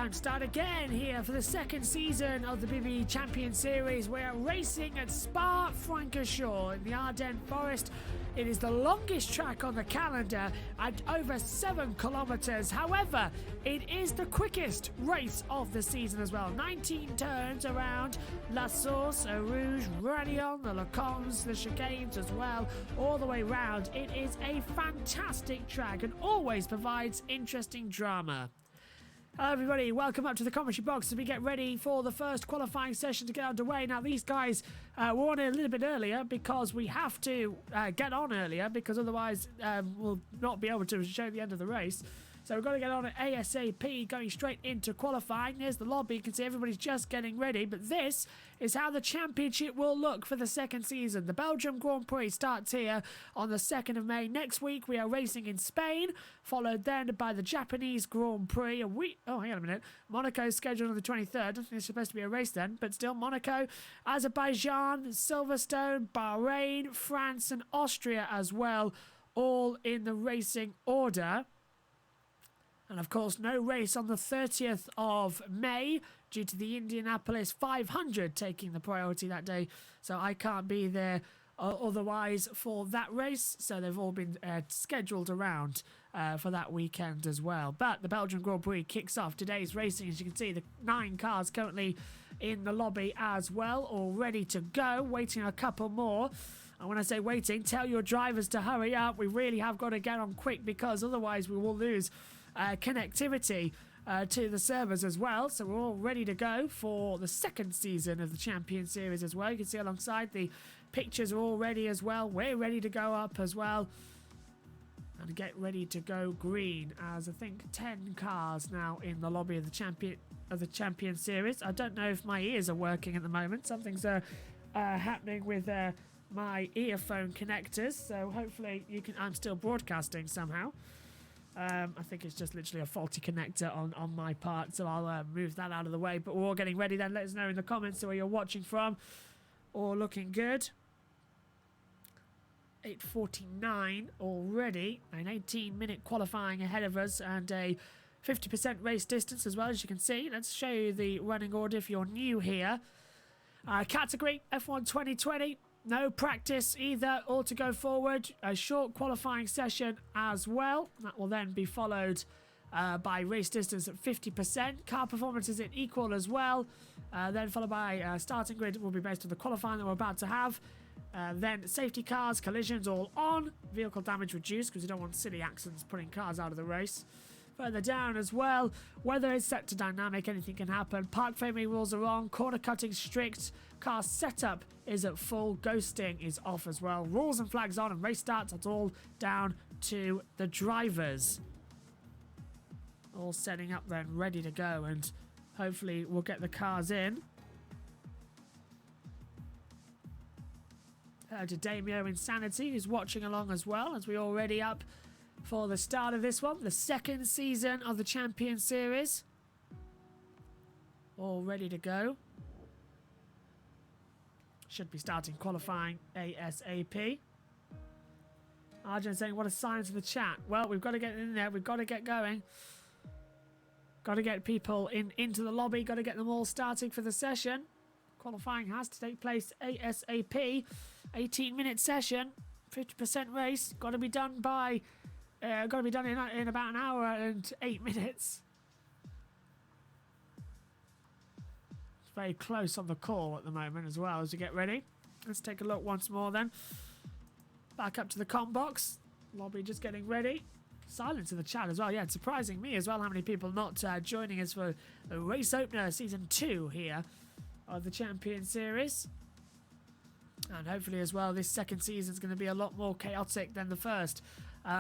time to start again here for the second season of the BB Champion Series. We're racing at Spa-Francorchamps in the Ardennes Forest. It is the longest track on the calendar at over 7 kilometres. However, it is the quickest race of the season as well. 19 turns around La Source, Rouge, Radion, the Lacons, the chicanes as well, all the way round. It is a fantastic track and always provides interesting drama. Hello everybody, welcome up to the commentary box as we get ready for the first qualifying session to get underway. Now these guys were on it a little bit earlier because we have to get on earlier because otherwise we'll not be able to show the end of the race. So we've got to get on at ASAP, going straight into qualifying. Here's the lobby. You can see everybody's just getting ready. But this is how the championship will look for the second season. The Belgium Grand Prix starts here on the 2nd of May. Next week, we are racing in Spain, followed then by the Japanese Grand Prix. Oh, hang on a minute. Monaco is scheduled on the 23rd. It's supposed to be a race then, but still Monaco, Azerbaijan, Silverstone, Bahrain, France, and Austria as well, all in the racing order. And of course, no race on the 30th of May due to the Indianapolis 500 taking the priority that day. So I can't be there otherwise for that race. So they've all been scheduled around for that weekend as well. But the Belgian Grand Prix kicks off today's racing. As you can see, the 9 cars currently in the lobby as well, all ready to go, waiting a couple more. And when I say waiting, tell your drivers to hurry up. We really have got to get on quick because otherwise we will lose connectivity to the servers as well. So we're all ready to go for the second season of the Champion Series as well. You can see alongside the pictures are all ready as well. We're ready to go up as well and get ready to go green, as I think 10 cars now in the lobby of the Champion Series. I don't know if my ears are working at the moment. Something's happening with my earphone connectors, so hopefully you can. I'm still broadcasting somehow. I think it's just literally a faulty connector on my part, so I'll move that out of the way. But we're all getting ready then. Let us know in the comments where you're watching from. All looking good. 8:49 already. An 18-minute qualifying ahead of us and a 50% race distance as well, as you can see. Let's show you the running order if you're new here. Category F1 2020. No practice either, all to go forward. A short qualifying session as well. That will then be followed by race distance at 50%. Car performance is equal as well. Then followed by starting grid will be based on the qualifying that we're about to have. Then safety cars, collisions all on. Vehicle damage reduced because we don't want silly accidents putting cars out of the race. Further down as well, weather is set to dynamic, anything can happen. Park framing rules are on, corner cutting strict, car setup is at full, ghosting is off as well. Rules and flags on and race starts, that's all down to the drivers. All setting up then, ready to go, and hopefully we'll get the cars in. To Damio Insanity, who's watching along as well, as we're already up for the start of this one, the second season of the Champion Series. All ready to go. Should be starting qualifying ASAP. Arjun saying, what a silence in the chat. Well, we've got to get in there. We've got to get going. Got to get people into the lobby. Got to get them all starting for the session. Qualifying has to take place ASAP. 18-minute session. 50% race. Got to be done by... got to be done in about an hour and 8 minutes. It's very close on the call at the moment as well as we get ready. Let's take a look once more then. Back up to the com box. Lobby just getting ready. Silence in the chat as well. Yeah, it's surprising me as well how many people not joining us for the race opener season 2 here of the Champion Series. And hopefully as well this second season is going to be a lot more chaotic than the first,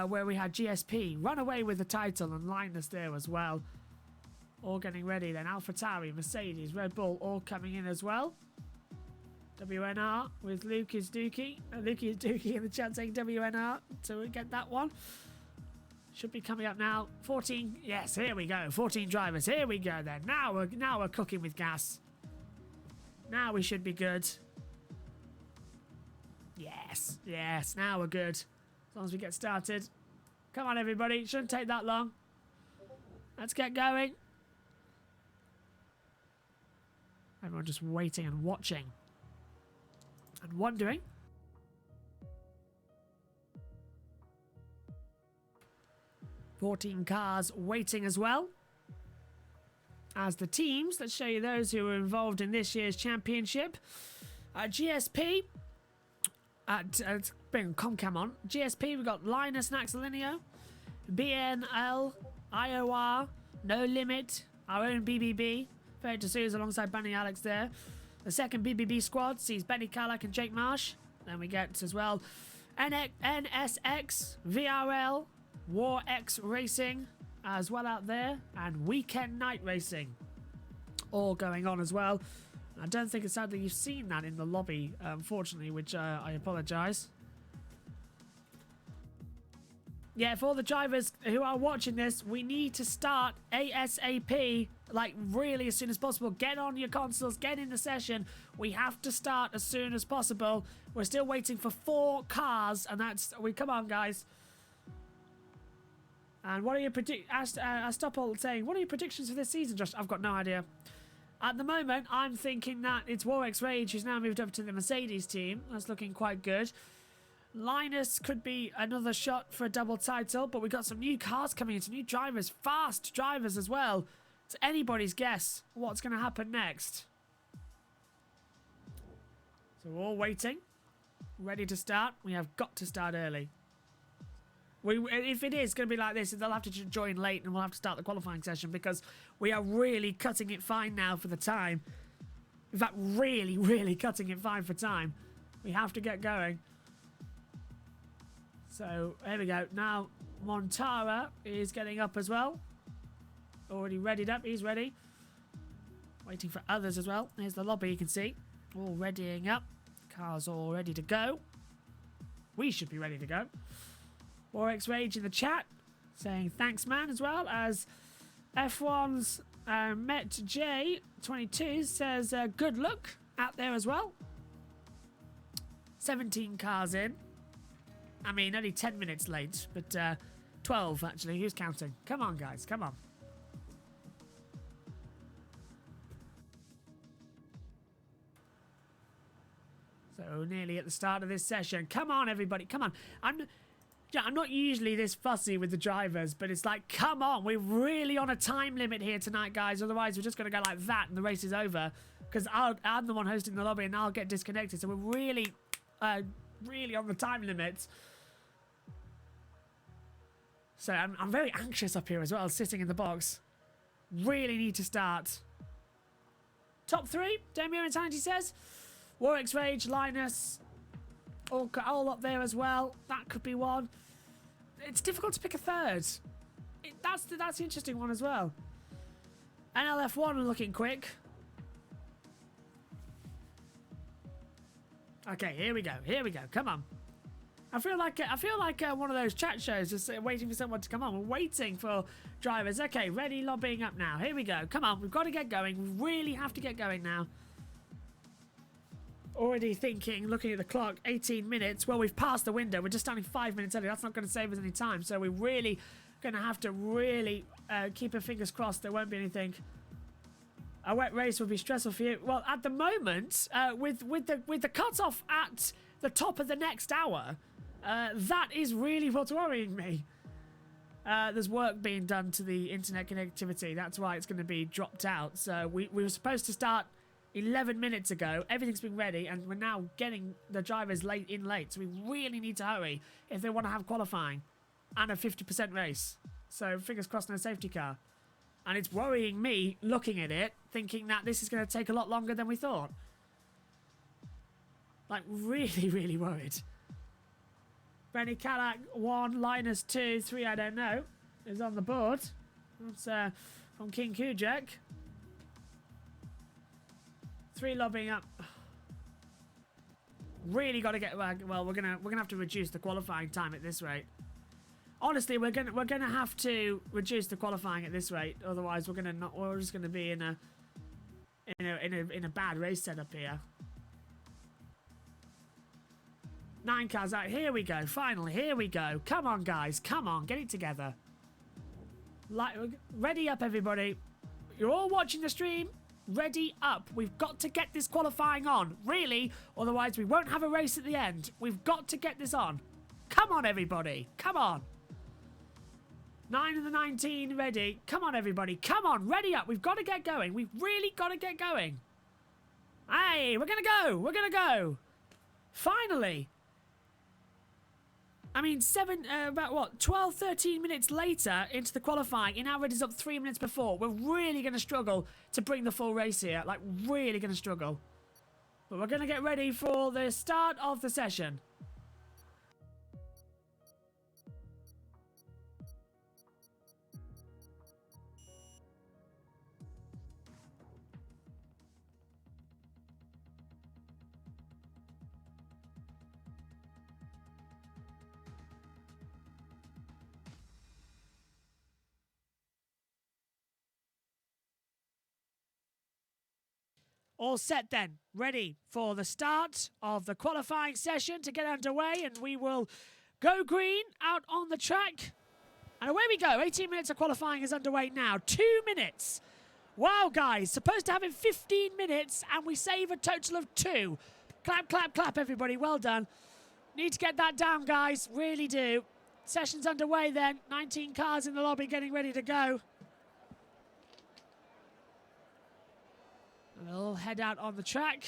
where we had GSP run away with the title and Linus there as well. All getting ready then. AlphaTauri, Mercedes, Red Bull all coming in as well. WNR with Lucas Dookie. Lucas Dookie in the chat saying WNR to get that one. Should be coming up now. 14. Yes, here we go. 14 drivers. Here we go then. Now we're cooking with gas. Now we should be good. Yes, now we're good. As long as we get started. Come on, everybody. It shouldn't take that long. Let's get going. Everyone just waiting and watching. And wondering. $14 cars waiting as well. As the teams, let's show you those who were involved in this year's championship. GSP, bring Comcam on. GSP, we've got Linus Naxalinio, BNL, IOR, No Limit, our own BBB, Fair to Suze alongside Benny Alex there. The second BBB squad sees Benny Callach and Jake Marsh. Then we get as well NSX, VRL, War X Racing as well out there, and Weekend Night Racing all going on as well. I don't think it's sadly you've seen that in the lobby, unfortunately, which I apologise. Yeah, for all the drivers who are watching this, we need to start ASAP, like really as soon as possible. Get on your consoles, get in the session. We have to start as soon as possible. We're still waiting for 4 cars, and come on, guys. And what are your Astopol saying, what are your predictions for this season, Josh? I've got no idea. At the moment, I'm thinking that it's Warwick's Rage who's now moved up to the Mercedes team. That's looking quite good. Linus could be another shot for a double title, but we've got some new cars coming in, some new drivers, fast drivers as well. It's anybody's guess what's going to happen next. So we're all waiting, ready to start. We have got to start early. If it is going to be like this, they'll have to join late and we'll have to start the qualifying session because we are really cutting it fine now for the time. In fact, really, really cutting it fine for time. We have to get going. So, here we go. Now, Montara is getting up as well. Already readied up. He's ready. Waiting for others as well. Here's the lobby, you can see. All readying up. Cars all ready to go. We should be ready to go. Warwick's Rage in the chat saying thanks, man, as well as F1's Met J22 says good luck out there as well. 17 cars in. I mean, only 10 minutes late, but 12 actually. Who's counting? Come on, guys, come on. So nearly at the start of this session. Come on, everybody, come on. I'm not usually this fussy with the drivers, but it's like, come on, we're really on a time limit here tonight, guys. Otherwise, we're just going to go like that and the race is over. Because I'm the one hosting the lobby and I'll get disconnected. So we're really, really on the time limit. So I'm very anxious up here as well, sitting in the box. Really need to start. Top 3, Demir Insanity says. Warwick's Rage, Linus, all up there as well. That could be one. It's difficult to pick a third. That's the interesting one as well. NLF1 looking quick. Okay, here we go. Here we go. Come on. I feel like one of those chat shows, just waiting for someone to come on. We're waiting for drivers. Okay, ready, lobbying up now. Here we go. Come on, we've got to get going. We really have to get going now. Already thinking, looking at the clock, 18 minutes. Well, we've passed the window. We're just starting 5 minutes early. That's not going to save us any time. So we're really going to have to really keep our fingers crossed there won't be anything. A wet race will be stressful for you. Well, at the moment, with the cut-off at the top of the next hour, that is really what's worrying me. There's work being done to the internet connectivity. That's why it's going to be dropped out. So we were supposed to start 11 minutes ago. Everything's been ready, and we're now getting the drivers late. So we really need to hurry if they want to have qualifying and a 50% race. So fingers crossed, no safety car. And it's worrying me looking at it, thinking that this is going to take a lot longer than we thought. Like, really, really worried. Benny Callach 1, Linus 2, 3, I don't know, is on the board. That's from King Kujak. 3 lobbying up. Really got to get, well, we're gonna have to reduce the qualifying time at this rate. Honestly, we're gonna have to reduce the qualifying at this rate. Otherwise, we're just gonna be in a bad race setup here. 9 cars out. Here we go. Finally, here we go. Come on, guys. Come on, get it together. Ready up, everybody. You're all watching the stream. ready up. We've got to get this qualifying on, really, otherwise we won't have a race at the end. We've got to get this on. Come on, everybody. Come on. 9 of the 19 ready. Come on, everybody. Come on, ready up. We've got to get going. We've really got to get going. Hey, we're going to go. We're going to go. Finally. I mean, about what, 12, 13 minutes later into the qualifying, Inalred is up 3 minutes before. We're really going to struggle to bring the full race here. Like, really going to struggle. But we're going to get ready for the start of the session. All set then, ready for the start of the qualifying session to get underway, and we will go green out on the track. And away we go. 18 minutes of qualifying is underway now. 2 minutes. Wow, guys, supposed to have in 15 minutes, and we save a total of 2. Clap, clap, clap, everybody. Well done. Need to get that down, guys. Really do. Session's underway then. 19 cars in the lobby getting ready to go. And they'll head out on the track.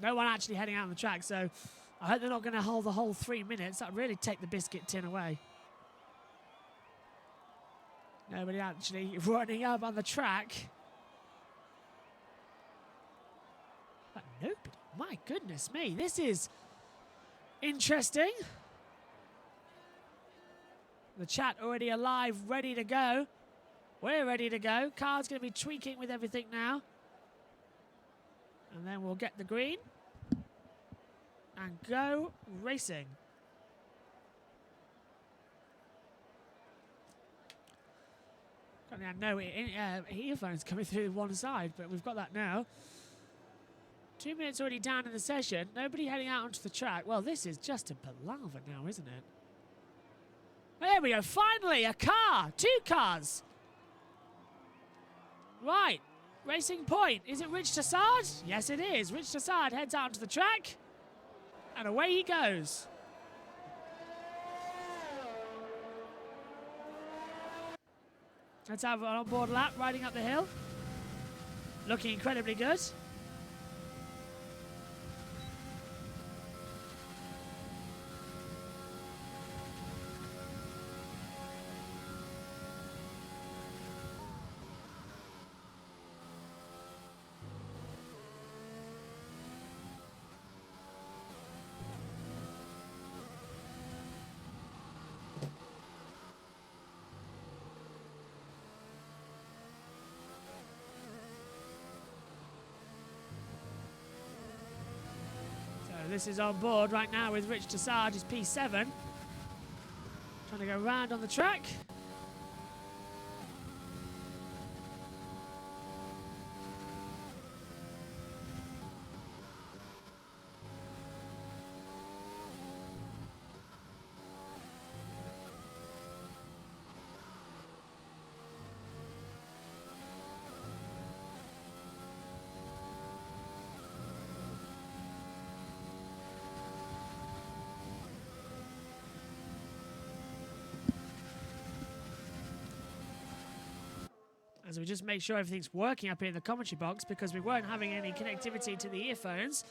No one actually heading out on the track, so I hope they're not going to hold the whole 3 minutes. That'd really take the biscuit tin away. Nobody actually running up on the track. But nobody. My goodness me. This is interesting. The chat already alive, ready to go. We're ready to go. Car's going to be tweaking with everything now. And then we'll get the green. And go racing. Currently I know earphones coming through one side, but we've got that now. 2 minutes already down in the session. Nobody heading out onto the track. Well, this is just a palaver now, isn't it? There we go. Finally, a car. 2 cars. Right, racing point. Is it Rich Tassard? Yes, it is. Rich Tassard heads out onto the track, and away he goes. Let's have an on-board lap riding up the hill. Looking incredibly good. This is on board right now with Rich Tassard, his P7. Trying to go round on the track. As we just make sure everything's working up here in the commentary box, because we weren't having any connectivity to the earphones.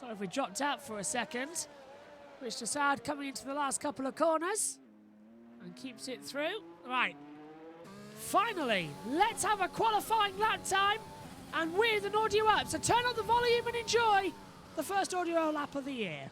So if we dropped out for a second, Rich Tassard coming into the last couple of corners and keeps it through. Right, finally, let's have a qualifying lap time and with an audio up. So turn up the volume and enjoy the first audio lap of the year.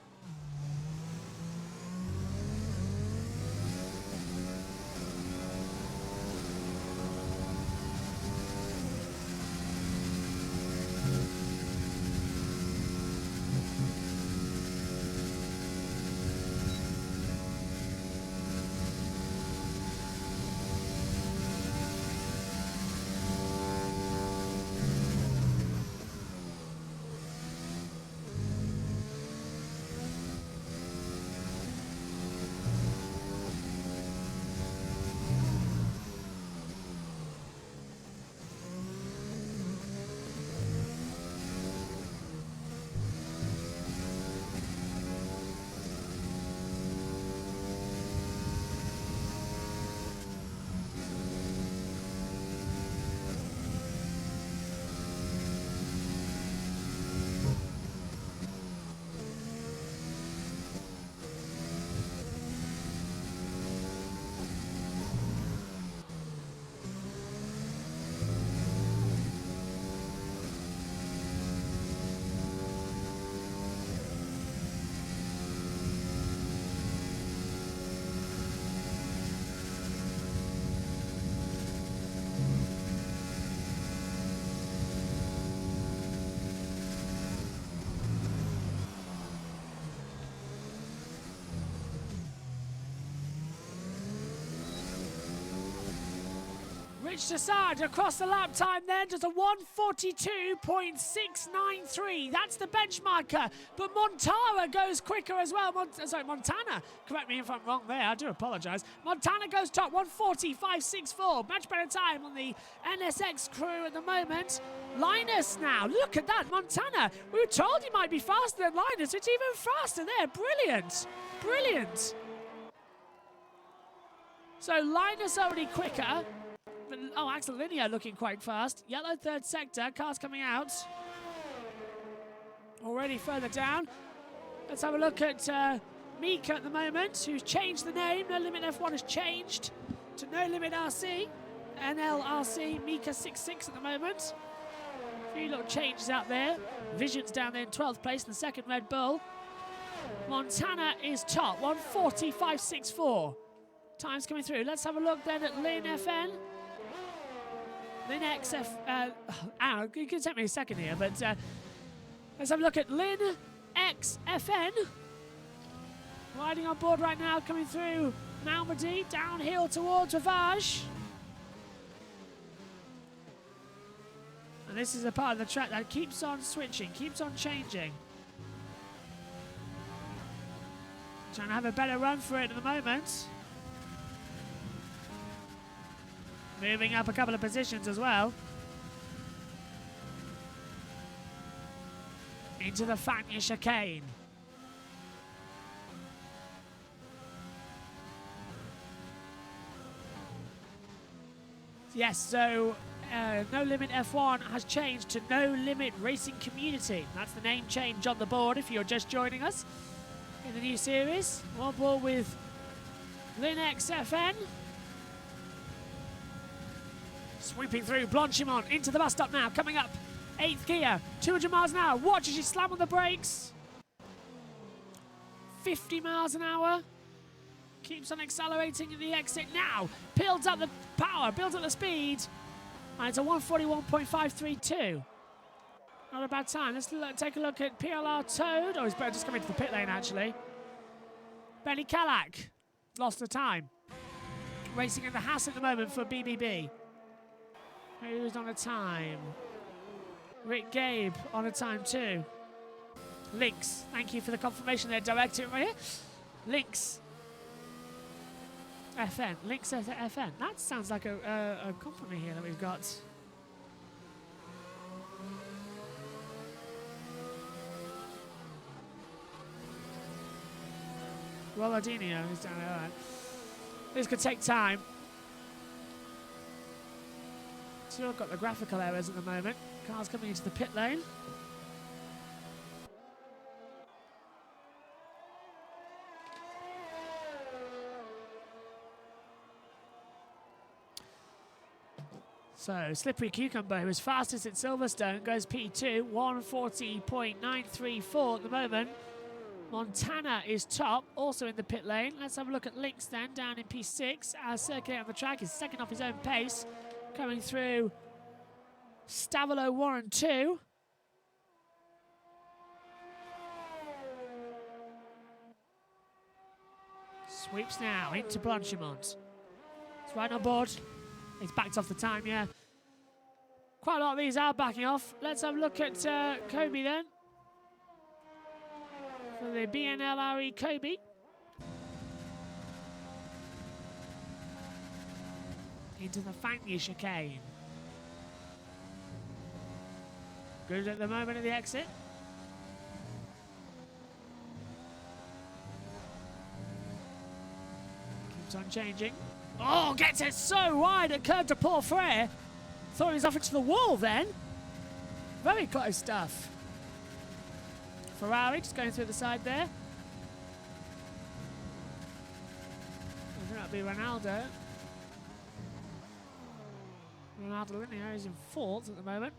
Switch to Sard across the lap time then, just a 1:42.693. That's the benchmarker. But Montara goes quicker as well. Montana. Correct me if I'm wrong there. I do apologise. Montana goes top, 1:40.564. Much better time on the NSX crew at the moment. Linus now. Look at that. Montana. We were told he might be faster than Linus. It's even faster there. Brilliant. Brilliant. So Linus already quicker. Oh, Axel Linear looking quite fast. Yellow third sector, cars coming out. Already further down. Let's have a look at Mika at the moment, who's changed the name. No Limit F1 has changed to No Limit RC. NLRC, Mika 66 at the moment. A few little changes out there. Vision's down there in 12th place in the second Red Bull. Montana is top, 1:40.564. Time's coming through. Let's have a look then at Lin FN. Lin XF. You can take me a second here, but let's have a look at Lin XFN. Riding on board right now, coming through Malmedy, downhill towards Ravage. And this is a part of the track that keeps on switching, keeps on changing. Trying to have a better run for it at the moment. Moving up a couple of positions as well. Into the Fania chicane. Yes, so No Limit F1 has changed to No Limit Racing Community. That's the name change on the board if you're just joining us in the new series. On board with Linux FN. Sweeping through Blanchimont into the bus stop now, coming up 8th gear, 200 miles an hour. Watch as you slam on the brakes. 50 miles an hour. Keeps on accelerating at the exit now. Builds up the power, builds up the speed. And it's a 1:41.532. Not a bad time. Let's take a look at PLR Toad. Oh, he's better just coming to the pit lane, actually. Benny Kalak lost the time. Racing in the Haas at the moment for BBB. Who's on a time? Rick Gabe on a time too. Lynx, thank you for the confirmation there, director right here. Lynx FN, Lynx FN. That sounds like a company here that we've got. Rolladinho is down there, all right. This could take time. Still got the graphical errors at the moment. Cars coming into the pit lane. So, Slippery Cucumber, who was fastest at Silverstone, goes P2, 1:40.934 at the moment. Montana is top, also in the pit lane. Let's have a look at Lynx then, down in P6. As circulating on the track, is second off his own pace. Coming through Stavilo Warren 2. Sweeps now into Blanchimont. It's right on board. He's backed off the time, yeah. Quite a lot of these are backing off. Let's have a look at Kobe then. For the BNLRE Kobe. Into the Fania chicane. Good at the moment of the exit. Keeps on changing. Oh, gets it so wide at Curve de Port Frere. Thought he was off into the wall then. Very close stuff. Ferrari just going through the side there. I think that'll be Ronaldo. Ronaldo Linear is in 4th at the moment.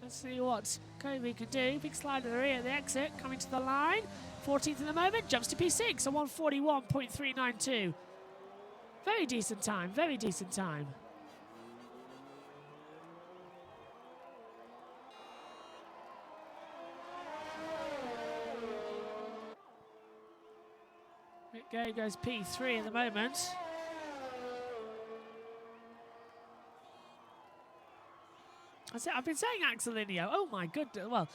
Let's see what Kobe can do. Big slide of the rear at the exit, coming to the line. 14th at the moment, jumps to P6, a 1:41.392. Very decent time, very decent time. Rick Gay goes P3 at the moment. I've been saying Axelinio. Oh my goodness. Well.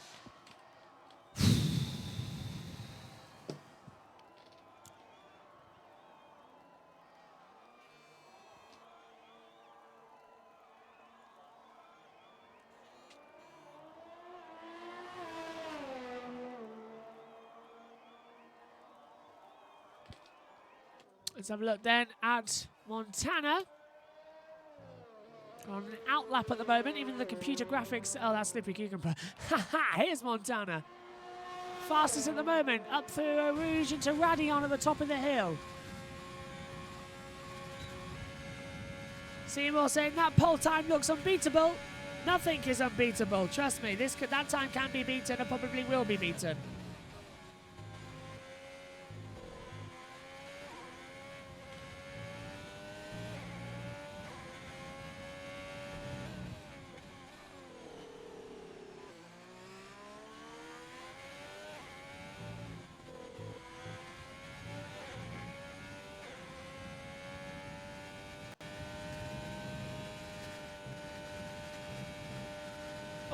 Let's have a look then at Montana. On an outlap at the moment, even the computer graphics. Oh, that's Slippery Cucumber. Haha, here's Montana. Fastest at the moment, up through Rouge into Radion at the top of the hill. Seymour saying that pole time looks unbeatable. Nothing is unbeatable, trust me. That time can be beaten and probably will be beaten.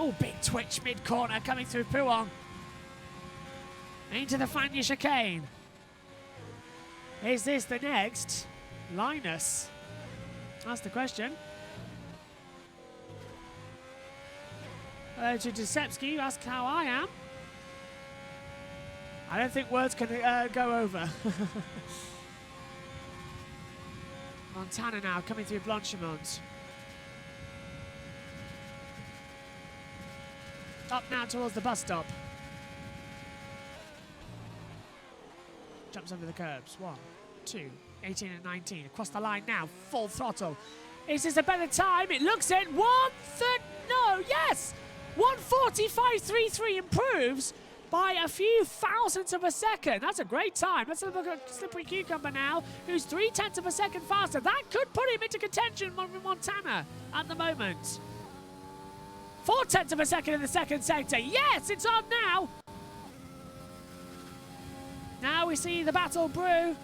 Oh, big twitch mid-corner coming through Puong. Into the Fanya chicane. Is this the next Linus? That's the question. To Dusepsky, you ask how I am. I don't think words can go over. Montana now coming through Blanchimont. Up now towards the bus stop. Jumps over the curbs. 1, 2, 18 and 19. Across the line now, full throttle. Is this a better time? It looks it. 1:45.33 improves by a few thousandths of a second. That's a great time. Let's have a look at Slippery Cucumber now, who's 0.3 of a second faster. That could put him into contention with Montana at the moment. 0.4 of a second in the second sector. Yes, it's on now. Now we see the battle brew.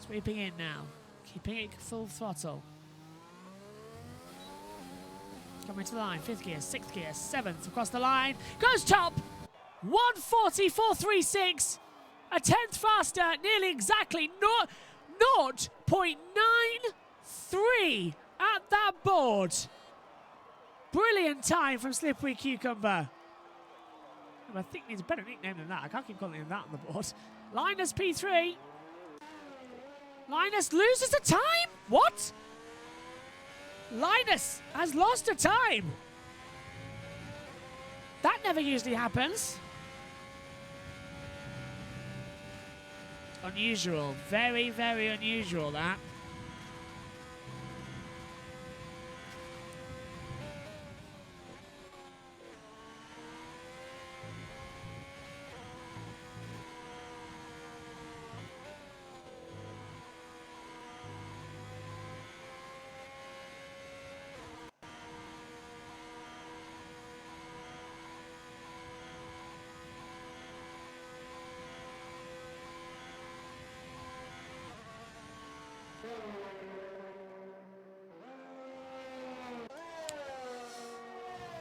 Sweeping in now. Keeping it full throttle. Coming to the line. 5th gear, 6th gear, 7th across the line. Goes top. 1:40.436, a tenth faster, nearly exactly 0.93 at that board. Brilliant time from Slippery Cucumber. I think he's a better nickname than that. I can't keep calling him that on the board. Linus P3. Linus loses the time? What? Linus has lost a time. That never usually happens. Unusual. Very, very unusual, that.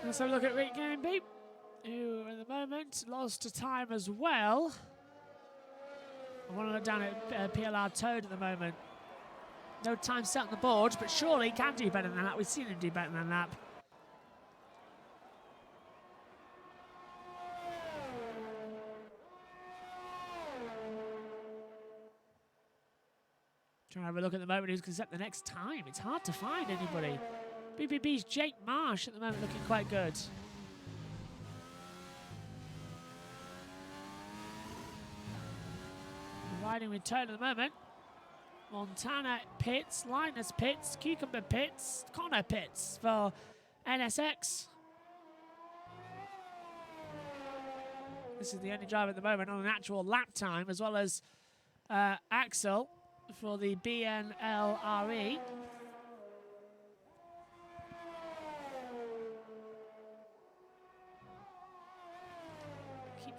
Let's have a look at Rick Gamby, who at the moment lost to time as well. I want to look down at PLR Toad at the moment. No time set on the board, but surely he can do better than that. We've seen him do better than that. Trying to have a look at the moment who's going to set the next time. It's hard to find anybody. BBB's Jake Marsh at the moment looking quite good. Riding with Toad at the moment. Montana pits, Linus pits, Cucumber pits, Connor pits for NSX. This is the only driver at the moment on an actual lap time, as well as Axel for the BNLRE.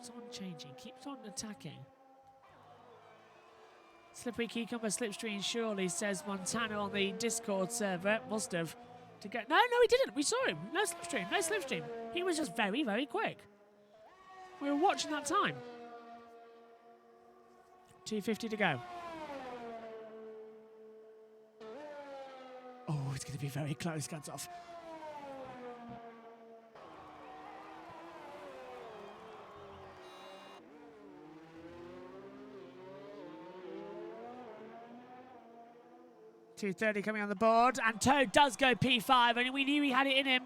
keeps on changing, keeps on attacking. Slippery Cucumber Slipstream surely, says Montana on the Discord server. Must have. To get. No, he didn't. We saw him. No Slipstream. He was just very, very quick. We were watching that time. 2:50 to go. Oh, it's going to be very close, cuts off. .230 coming on the board, and Toad does go P5, and we knew he had it in him.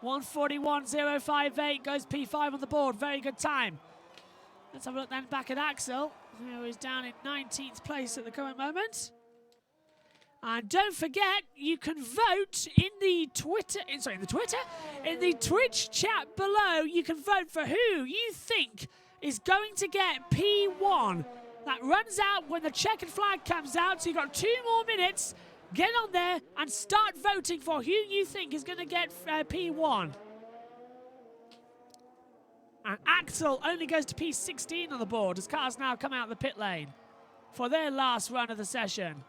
1:41.058 goes P5 on the board. Very good time. Let's have a look then back at Axel, who is down in 19th place at the current moment. And don't forget, you can vote in the Twitch chat below. You can vote for who you think is going to get P1. That runs out when the checkered flag comes out, so you've got 2 more minutes. Get on there and start voting for who you think is going to get P1. And Axel only goes to P16 on the board as cars now come out of the pit lane for their last run of the session.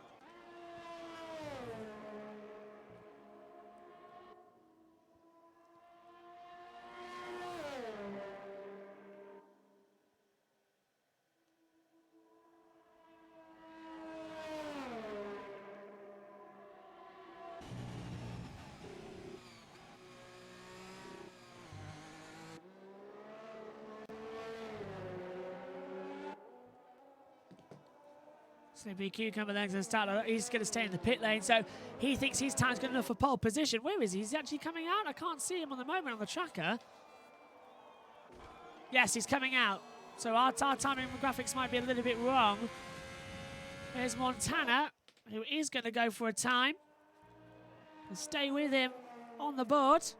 Slippy Cucumber then going to start. He's going to stay in the pit lane, so he thinks his time's good enough for pole position. Where is he? He's actually coming out. I can't see him on the moment on the tracker. Yes, he's coming out. So our timing graphics might be a little bit wrong. There's Montana, who is going to go for a time. And stay with him on the board.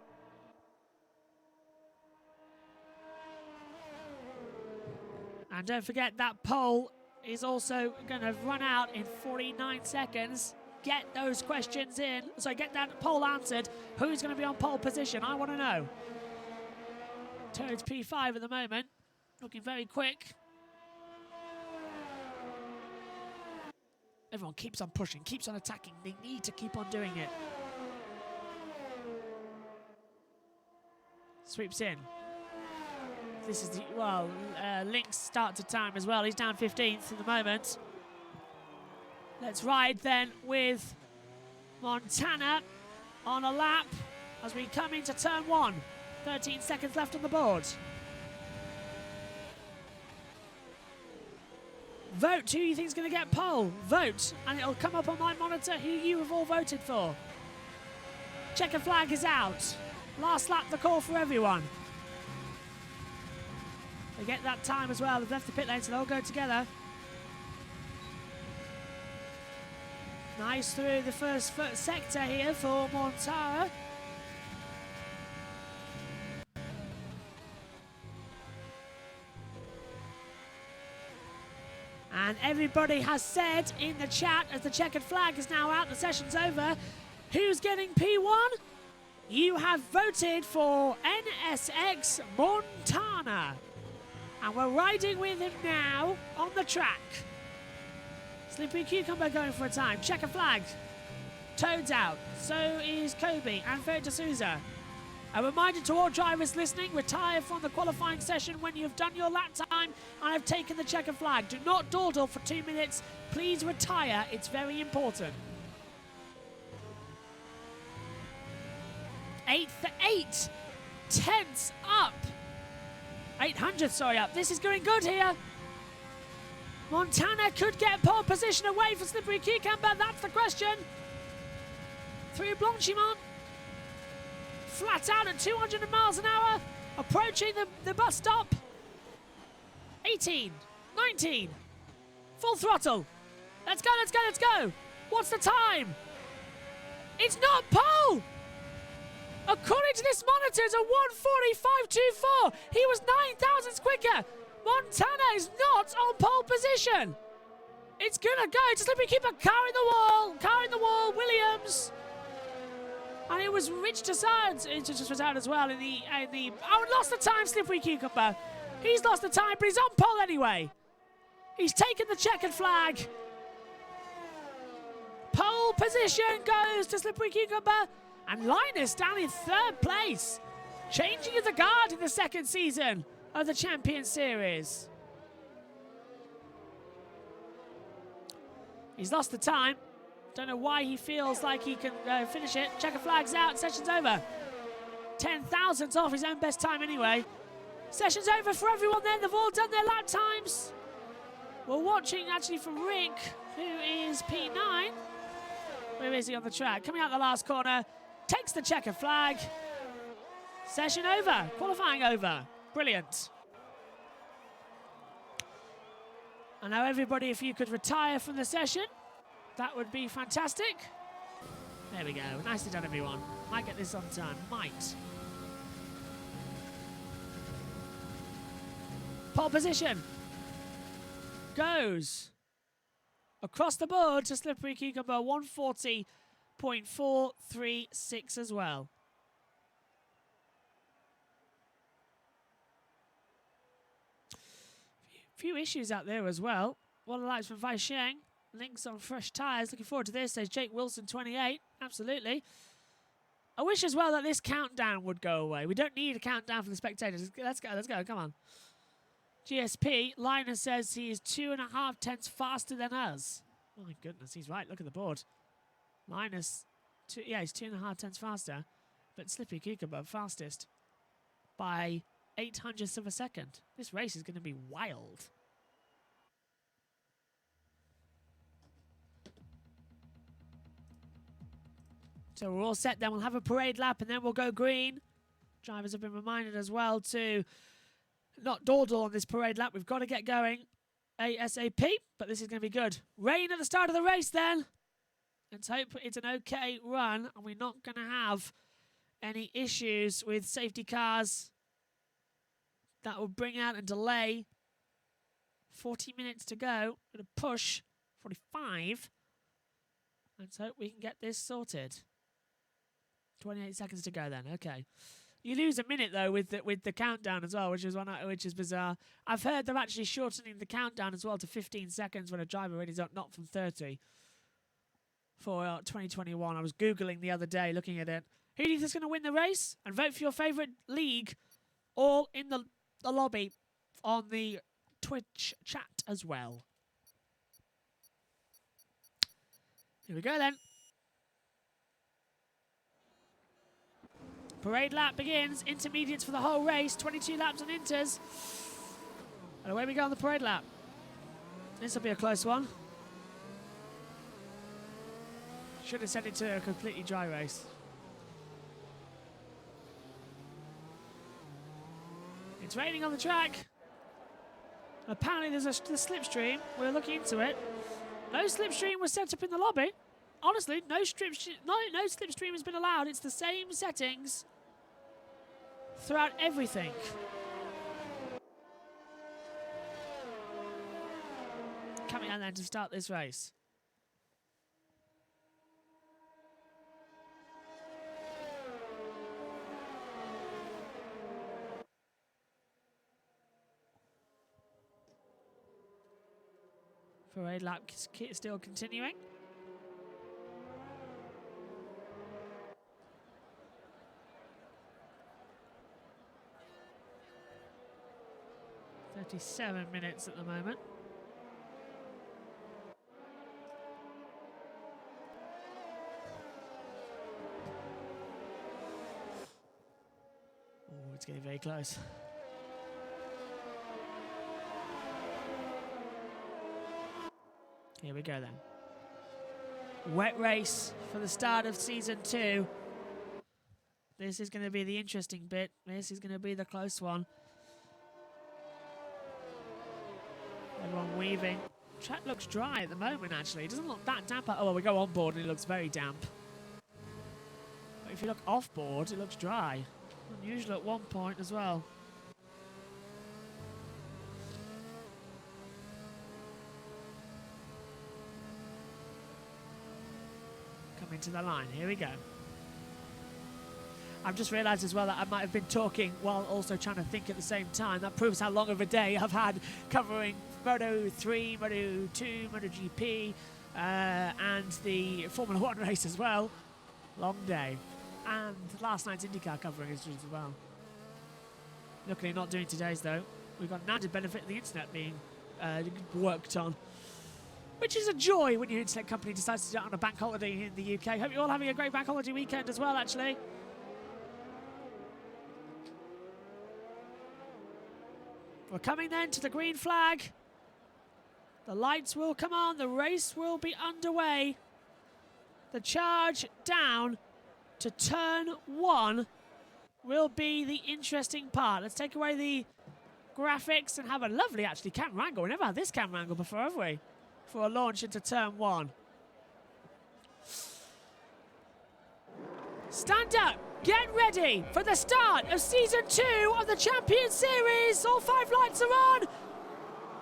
And don't forget that pole is also going to run out in 49 seconds. Get those questions in. So get that poll answered. Who's going to be on pole position? I want to know. Toad's P5 at the moment. Looking very quick. Everyone keeps on pushing, keeps on attacking. They need to keep on doing it. Sweeps in. This is the, Link's start to time as well. He's down 15th at the moment. Let's ride then with Montana on a lap as we come into turn 1. 13 seconds left on the board. Vote who you think is going to get pole. Vote, and it'll come up on my monitor who you have all voted for. Checker flag is out. Last lap, the call for everyone. They get that time as well. They've left the pit lane, so they'll go together. Nice through the first sector here for Montara. And everybody has said in the chat, as the checkered flag is now out, the session's over, who's getting P1? You have voted for NSX Montana. And we're riding with him now on the track. Slippery Cucumber going for a time. Checker flag. Toad's out. So is Kobe and Ferret D'Souza. A reminder to all drivers listening, retire from the qualifying session when you've done your lap time and have taken the checker flag. Do not dawdle for 2 minutes. Please retire. It's very important. 8 tenths up. 800, sorry, up. This is going good here. Montana could get pole position away for Slippery Cucumber. That's the question. Through Blanchimont. Flat out at 200 miles an hour. Approaching the bus stop. 18, 19. Full throttle. Let's go, let's go, let's go. What's the time? It's not pole. According to this monitor, it's a 1:45.24. He was 9 thousandths quicker. Montana is not on pole position. It's gonna go to Slippery Cucumber. Car in the wall. Williams. And it was Rich Tassard. It just was out as well in the. Oh, lost the time, Slippery Cucumber. He's lost the time, but he's on pole anyway. He's taken the checkered flag. Pole position goes to Slippery Cucumber. And Linus down in third place. Changing of the guard in the second season of the Champion Series. He's lost the time. Don't know why he feels like he can finish it. Checker flag's out, session's over. 10,000th off his own best time anyway. Session's over for everyone then. They've all done their lap times. We're watching actually from Rick, who is P9. Where is he on the track? Coming out the last corner. Takes the checker flag. Session over. Qualifying over. Brilliant. And now everybody, if you could retire from the session, that would be fantastic. There we go. Nicely done, everyone. Might get this on time. Might. Pole position. Goes across the board to Slippery Cucumber. 140.436 as well. Few issues out there as well. One of the lights from Vai Sheng. Links on fresh tyres. Looking forward to this, says Jake Wilson, 28. Absolutely. I wish as well that this countdown would go away. We don't need a countdown for the spectators. Let's go, come on. GSP, Linus says he is 2.5 tenths faster than us. My goodness, he's right. Look at the board. Linus, he's 2.5 tenths faster. But Slippery Cucumber fastest by 0.08 of a second. This race is going to be wild. So we're all set then. We'll have a parade lap and then we'll go green. Drivers have been reminded as well to not dawdle on this parade lap. We've got to get going ASAP, but this is going to be good. Rain at the start of the race then. Let's hope it's an okay run and we're not going to have any issues with safety cars. That will bring out a delay. 40 minutes to go. Going to push 45. Let's hope we can get this sorted. 28 seconds to go then. Okay. You lose a minute though with the countdown as well, which is bizarre. I've heard they're actually shortening the countdown as well to 15 seconds when a driver already is not from 30 for 2021. I was googling the other day, looking at it. Who do you think is going to win the race? And vote for your favourite league, all in the lobby on the Twitch chat as well. Here we go then. Parade lap begins. Intermediates for the whole race. 22 laps on inters. And away we go on the parade lap. This will be a close one. Should have set it to a completely dry race. It's raining on the track. Apparently there's a slipstream. We're looking into it. No slipstream was set up in the lobby. Honestly, no slipstream has been allowed. It's the same settings throughout everything. Coming out then to start this race. Parade lap still continuing. .37 minutes at the moment. Oh, it's getting very close. Here we go then. Wet race for the start of season 2. This is going to be the interesting bit. This is going to be the close one. Everyone weaving. Track looks dry at the moment, actually. It doesn't look that damp. Oh, well, we go on board and it looks very damp. But if you look off board, it looks dry. Unusual at one point as well. Coming to the line. Here we go. I've just realised as well that I might have been talking while also trying to think at the same time. That proves how long of a day I've had covering Moto 3, Moto 2, Moto GP, and the Formula 1 race as well. Long day. And last night's IndyCar covering as well. Luckily not doing today's though. We've got an added benefit of the internet being worked on, which is a joy when your internet company decides to do it on a bank holiday in the UK. Hope you're all having a great bank holiday weekend as well, actually. We're coming then to the green flag. The lights will come on. The race will be underway. The charge down to turn 1 will be the interesting part. Let's take away the graphics and have a lovely, actually, camera angle. We've never had this camera angle before, have we? For a launch into turn 1. Stand up. Get ready for the start of Season 2 of the Champions Series. All 5 lights are on.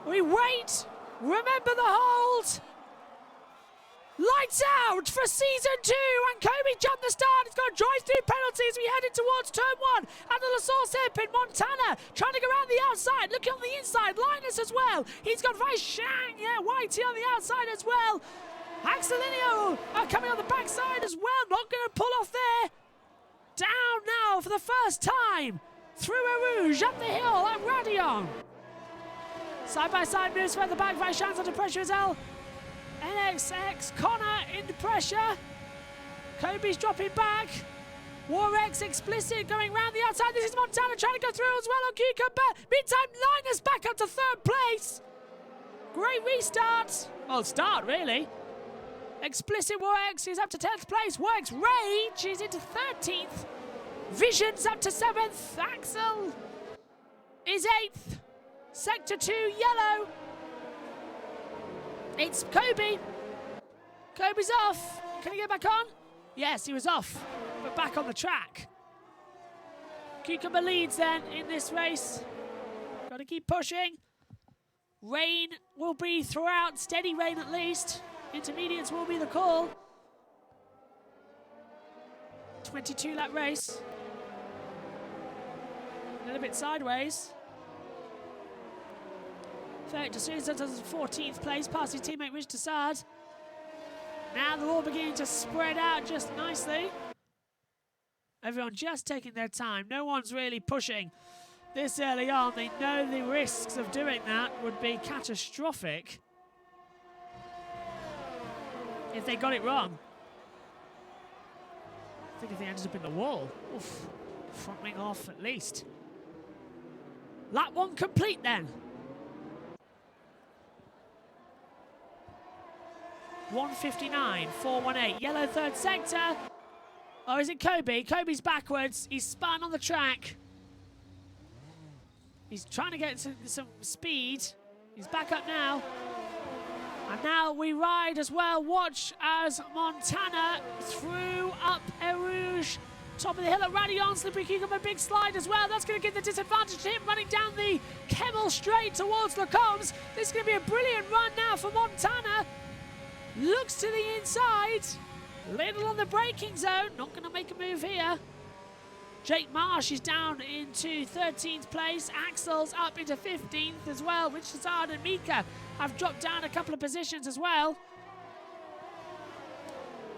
We wait. Remember the hold. Lights out for Season 2. And Kobe jumped the start. He's got to drive through penalties. We headed towards turn 1. And the Lasource hairpin. Montana trying to go around the outside. Looking on the inside. Linus as well. He's got Vice Shang. Yeah, Whitey on the outside as well. Axelinio coming on the backside as well. Not going to pull off there. Down now for the first time through Eau Rouge, up the hill at Radion. Side-by-side moves further back. Vaishang's under pressure as well. NXX Connor into pressure. Kobe's dropping back. Warx explicit going round the outside. This is Montana trying to go through as well on Cucumber. Meantime, Linus back up to 3rd place. Great restart. Well, start really. Explicit Warx is up to 10th place. Warx Rage is into 13th. Vision's up to 7th. Axel is 8th. Sector 2 yellow. It's Kobe. Kobe's off. Can he get back on? Yes, he was off, but back on the track. Cucumber leads then in this race. Got to keep pushing. Rain will be throughout. Steady rain at least. Intermediates will be the call. 22 lap race. A little bit sideways. Victor Souza does 14th place, past his teammate Rich Tassard. Now they're all beginning to spread out just nicely. Everyone just taking their time. No one's really pushing this early on. They know the risks of doing that would be catastrophic if they got it wrong. I think if they ended up in the wall. Oof. Front wing off at least. Lap 1 complete then. 1:59, 4:18. Yellow 3rd sector. Or is it Kobe? Kobe's backwards. He's spun on the track. He's trying to get some speed. He's back up now. And now we ride as well. Watch as Montana through up Eau Rouge. Top of the hill at Radion. Slippery Cucumber, big slide as well. That's going to give the disadvantage to him running down the Kemmel straight towards Lacombe. This is going to be a brilliant run now for Montana. Looks to the inside. Little on the braking zone. Not going to make a move here. Jake Marsh is down into 13th place. Axel's up into 15th as well. Rich Tassard and Mika have dropped down a couple of positions as well.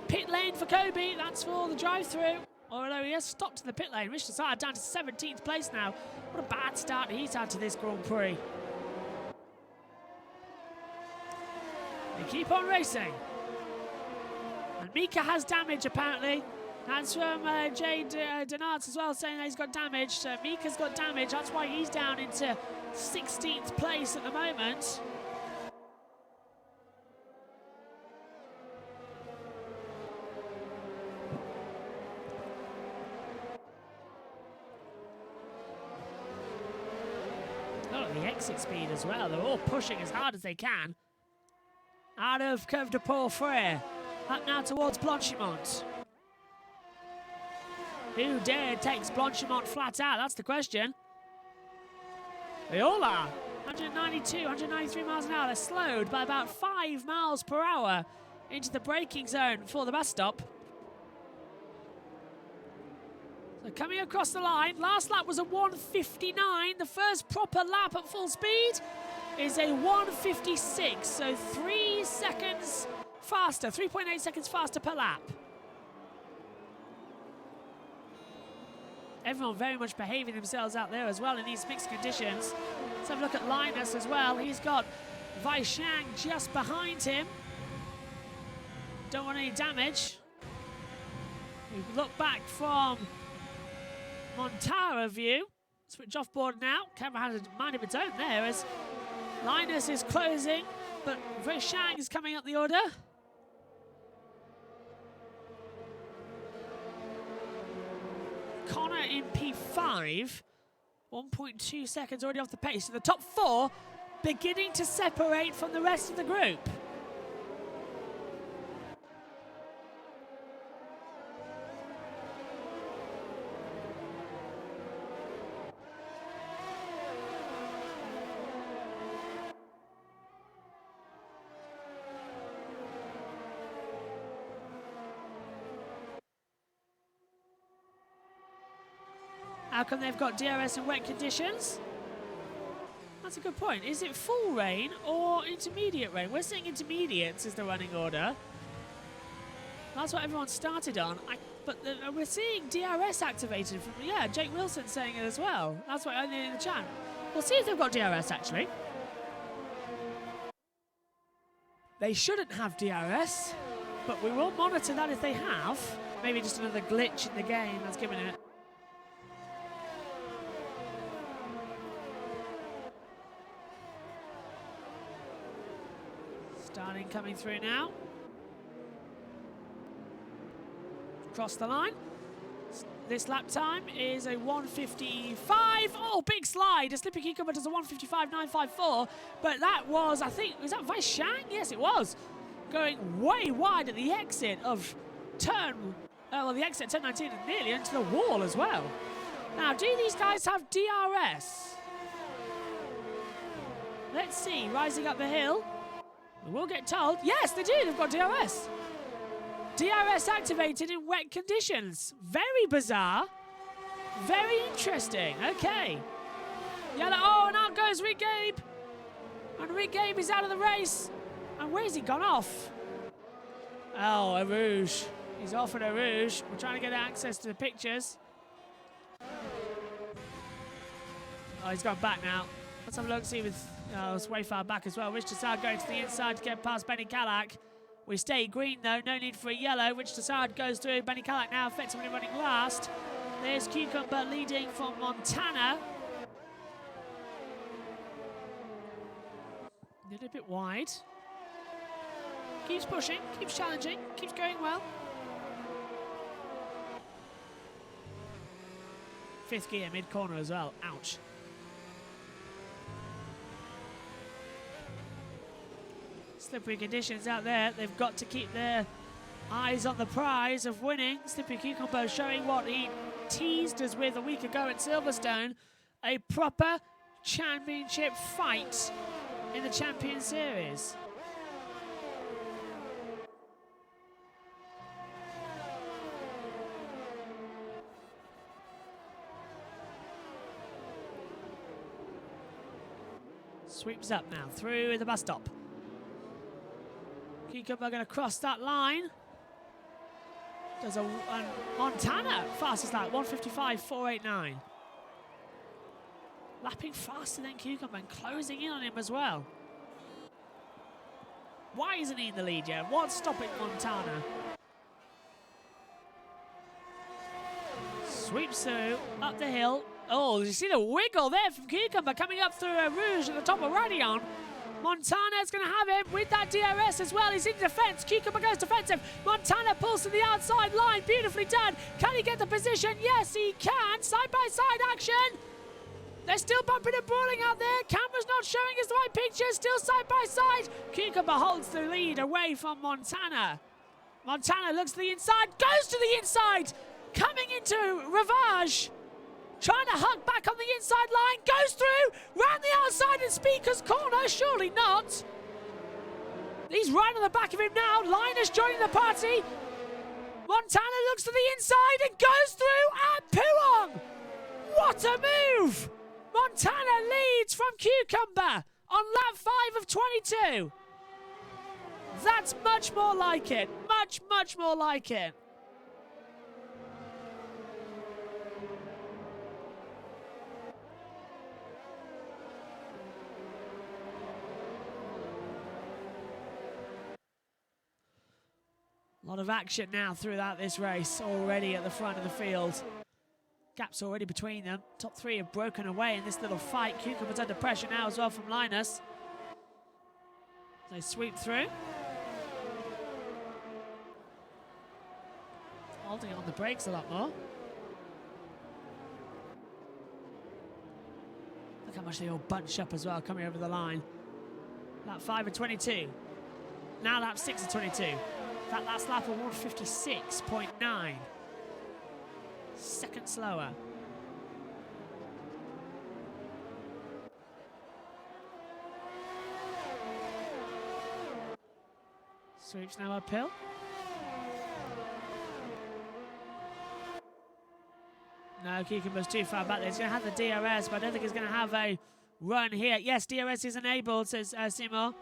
Pit lane for Kobe. That's for the drive-through. Although he has stopped in the pit lane. Rich Tassard down to 17th place now. What a bad start he's had to this Grand Prix. They keep on racing. And Mika has damage apparently. That's from Jade Denarts as well, saying that he's got damage. So Mika's got damage. That's why he's down into 16th place at the moment. Look at the exit speed as well. They're all pushing as hard as they can. Out of Curve de Port Frere. Up now towards Blanchimont. Who dared takes Blanchimont flat out? That's the question. They all are. 192, 193 miles an hour. They're slowed by about 5 miles per hour into the braking zone for the bus stop. So They're coming across the line. Last lap was a 1:59. The first proper lap at full speed is a 1:56. So 3 seconds faster, 3.8 seconds faster per lap. Everyone very much behaving themselves out there as well in these mixed conditions. Let's have a look at Linus as well. He's got Weishang just behind him. Don't want any damage. We look back from Montara view. Switch off board now. Camera has a mind of its own there as Linus is closing, but Weishang is coming up the order. Connor in P5, 1.2 seconds already off the pace. So the top 4 beginning to separate from the rest of the group. How come they've got DRS in wet conditions? That's a good point. Is it full rain or intermediate rain? We're saying intermediates is the running order. That's what everyone started on. But we're seeing DRS activated from, yeah, Jake Wilson saying it as well. That's what I did in the chat. We'll see if they've got DRS actually. They shouldn't have DRS, but we will monitor that if they have. Maybe just another glitch in the game that's given it. Starting coming through now. Across the line. This lap time is a 1:55. Oh, big slide. A Slippery Cucumber does a 1:55.954. But that was, I think, was that Weishang? Yes, it was. Going way wide at the exit of turn, well, the exit turn 19 and nearly into the wall as well. Now, do these guys have DRS? Let's see. Rising up the hill. We will get told. Yes, they do. They've got DRS. DRS activated in wet conditions. Very bizarre. Very interesting. Okay. Yellow. Oh, and out goes Rick Gabe. And Rick Gabe is out of the race. And where's he gone off? Oh, a Rouge. He's off at a Rouge. We're trying to get access to the pictures. Oh, he's gone back now. Let's have a look, see with... Oh, it's way far back as well. Rich Tassard going to the inside to get past Benny Callach. We stay green though, no need for a yellow. Rich Tassard goes through. Benny Callach now effectively running last. There's Cucumber leading from Montana. A little bit wide. Keeps pushing, keeps challenging, keeps going well. 5th gear, mid-corner as well. Ouch. Slippery conditions out there. They've got to keep their eyes on the prize of winning. Slippery Cucumber showing what he teased us with a week ago at Silverstone. A proper championship fight in the Champion Series. Sweeps up now through the bus stop. Cucumber going to cross that line. Does a Montana fastest lap, 1:55.489. Lapping faster than Cucumber and closing in on him as well. Why isn't he in the lead yet? What's stopping Montana? Sweeps through, up the hill. Oh, you see the wiggle there from Cucumber coming up through a Rouge at the top of Radion. Montana's going to have him with that DRS as well. He's in defence. Cucumber goes defensive. Montana pulls to the outside line. Beautifully done. Can he get the position? Yes, he can. Side-by-side action. They're still bumping and brawling out there. Camera's not showing us the right picture. Still side-by-side. Cucumber holds the lead away from Montana. Montana looks to the inside. Goes to the inside. Coming into Ravage. Trying to hug back on the inside line. Goes through. Round the outside in Speaker's corner. Surely not. He's right on the back of him now. Linus joining the party. Montana looks to the inside and goes through, and Puong! What a move! Montana leads from Cucumber on lap 5 of 22. That's much more like it. Much, much more like it. A lot of action now throughout this race already at the front of the field. Gaps already between them. Top three have broken away in this little fight. Cucumber's under pressure now as well from Linus. They sweep through. Holding on the brakes a lot more. Look how much they all bunch up as well coming over the line. Lap 5 of 22. Now lap 6 of 22. That last lap of 156.9. Second slower. Sweeps now uphill. No, Cucumber's too far back there. He's going to have the DRS, but I don't think he's going to have a run here. Yes, DRS is enabled, says Seymour.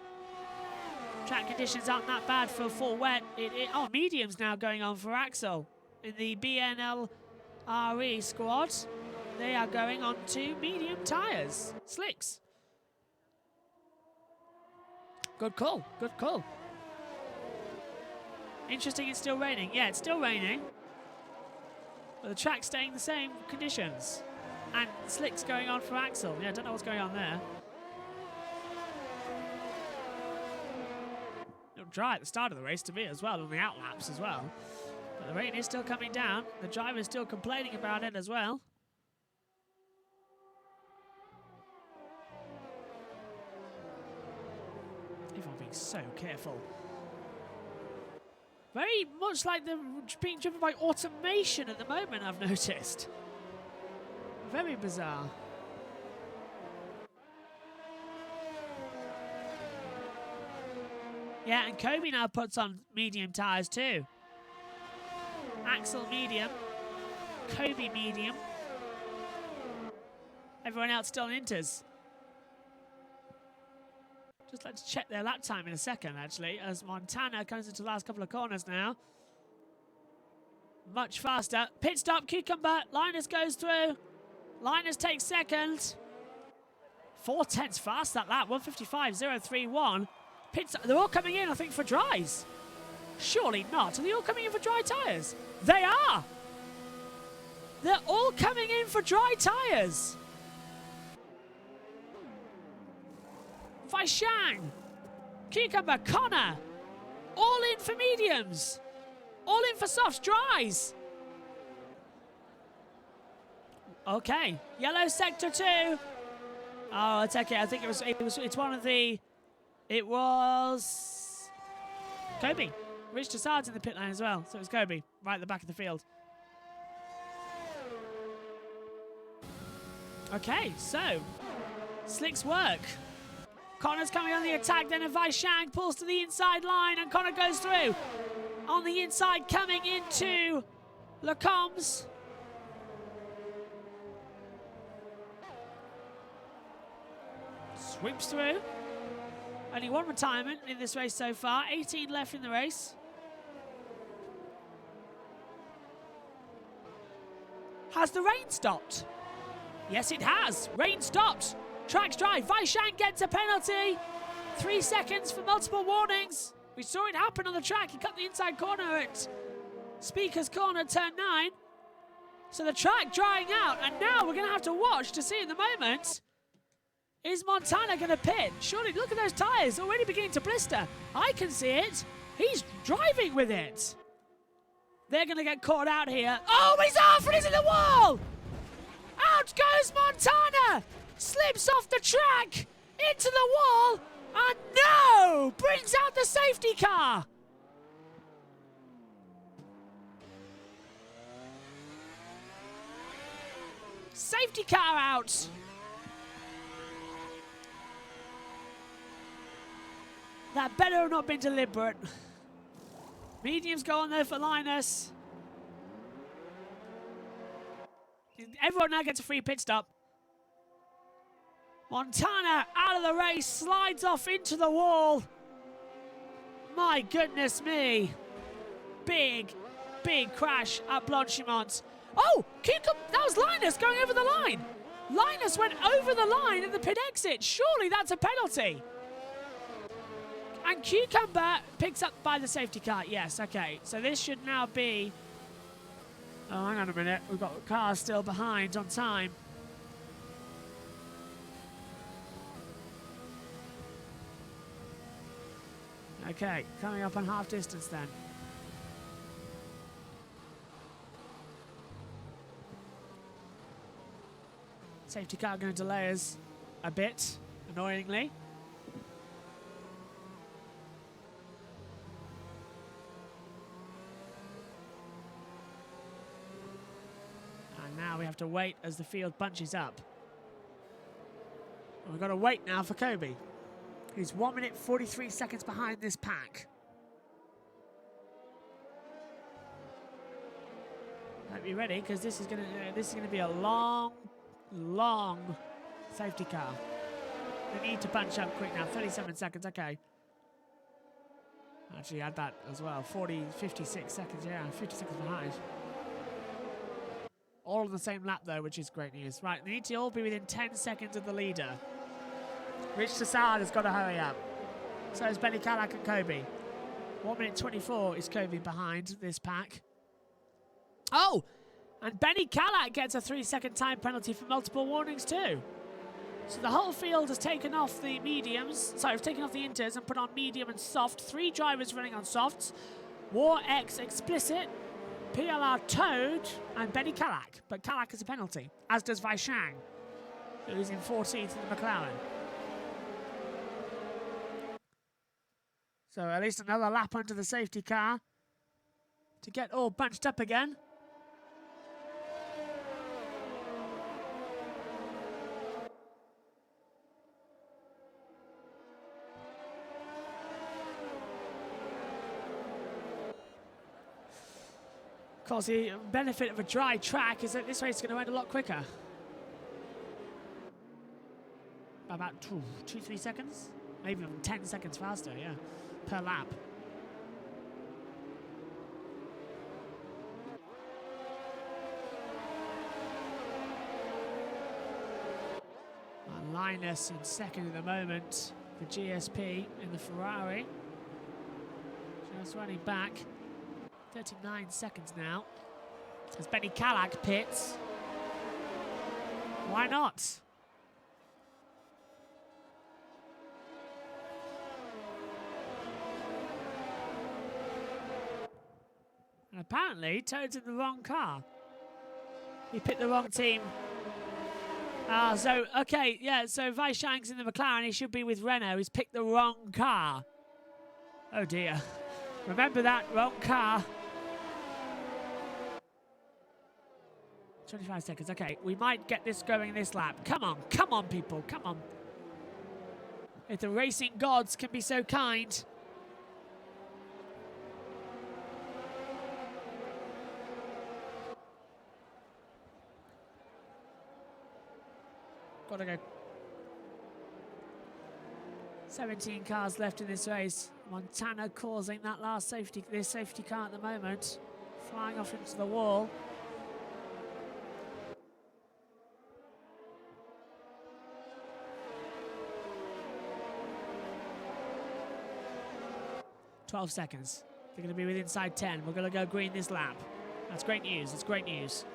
Track conditions aren't that bad for full wet. Oh, medium's now going on for Axel in the BNLRE squad. They are going on to medium tyres. Slicks. Good call. Good call. Interesting, it's still raining. Yeah, it's still raining. But the track's staying the same conditions. And slicks going on for Axel. Yeah, I don't know what's going on there. It'll dry at the start of the race to me as well, on the outlaps as well. But the rain is still coming down. The driver's still complaining about it as well. Everyone being so careful. Very much like they're being driven by automation at the moment, I've noticed. Very bizarre. Yeah, and Kobe now puts on medium tyres too. Axel medium, Kobe medium. Everyone else still in inters. Just like to check their lap time in a second, actually, as Montana comes into the last couple of corners now. Much faster. Pit stop, Cucumber. Linus goes through. Linus takes second. 4/10 fast that lap. 155.031. Pits. They're all coming in, I think, for dries. Surely not. Are they all coming in for dry tyres? They are. They're all coming in for dry tyres. Vaishang, Cucumber, Connor, all in for mediums, all in for softs, dries. Okay, yellow sector 2. Oh, it's okay. I think it's one of the. It was Kobe. Rich Tassard's in the pit lane as well, so it was Kobe right at the back of the field. Okay, so slicks work. Connor's coming on the attack, then Vaishang pulls to the inside line, and Connor goes through. On the inside, coming into Lecombs. Sweeps through. Only one retirement in this race so far. 18 left in the race. Has the rain stopped? Yes, it has. Rain stopped. Track's dry. Vaishang gets a penalty. 3 seconds for multiple warnings. We saw it happen on the track. He cut the inside corner at Speaker's Corner, turn 9. So the track drying out. And now we're going to have to watch to see in the moment. Is Montana going to pit? Surely, look at those tyres. Already beginning to blister. I can see it. He's driving with it. They're going to get caught out here. Oh, he's off and he's in the wall. Out goes Montana. Slips off the track, into the wall, and no! Brings out the safety car! Safety car out! That better have not been deliberate. Mediums go on there for Linus. Everyone now gets a free pit stop. Montana out of the race, slides off into the wall. My goodness me. Big crash at Blanchimont. Oh, that was Linus going over the line. Linus went over the line at the pit exit. Surely that's a penalty. And Cucumber picks up by the safety car. Yes, okay. So this should now be... Oh, hang on a minute. We've got cars still behind on time. Okay, coming up on half distance then. Safety car going to delay us a bit, annoyingly. And now we have to wait as the field bunches up. And we've got to wait now for Kobe. He's 1 minute 43 seconds behind this pack. Hope you're ready, because this is gonna be a long safety car. They need to punch up quick now. 37 seconds. Okay. Actually, add that as well. 56 seconds. Yeah, 50 seconds behind. All on the same lap though, which is great news. Right, they need to all be within 10 seconds of the leader. Rich Tassard has got to hurry up. So is Benny Calac and Kobe. 1 minute 24 is Kobe behind this pack. Oh! And Benny Calac gets a 3-second time penalty for multiple warnings too. So the whole field has taken off the mediums. Sorry, have taken off the inters and put on medium and soft. 3 drivers running on softs. War X Explicit, PLR Toad, and Benny Calac. But Calac has a penalty, as does Vaishang, who's in 14th in the McLaren. So at least another lap under the safety car to get all bunched up again. Of course, the benefit of a dry track is that this race is going to end a lot quicker. About 2-3 seconds? Maybe even 10 seconds faster, yeah, per lap. And Linus in second at the moment for GSP in the Ferrari. Just running back. 39 seconds now. As Benny Calac pits. Why not? And apparently, Toad's in the wrong car. He picked the wrong team. Okay, yeah, so Vaishang's in the McLaren. He should be with Renault. He's picked the wrong car. Oh dear. Remember that, wrong car. 25 seconds, okay. We might get this going this lap. Come on, people, come on. If the racing gods can be so kind. Gotta go. 17 cars left in this race. Montana causing that last safety car at the moment. Flying off into the wall. $12 seconds. They're going to be within inside 10. We're going to go green this lap. That's great news. It's great news.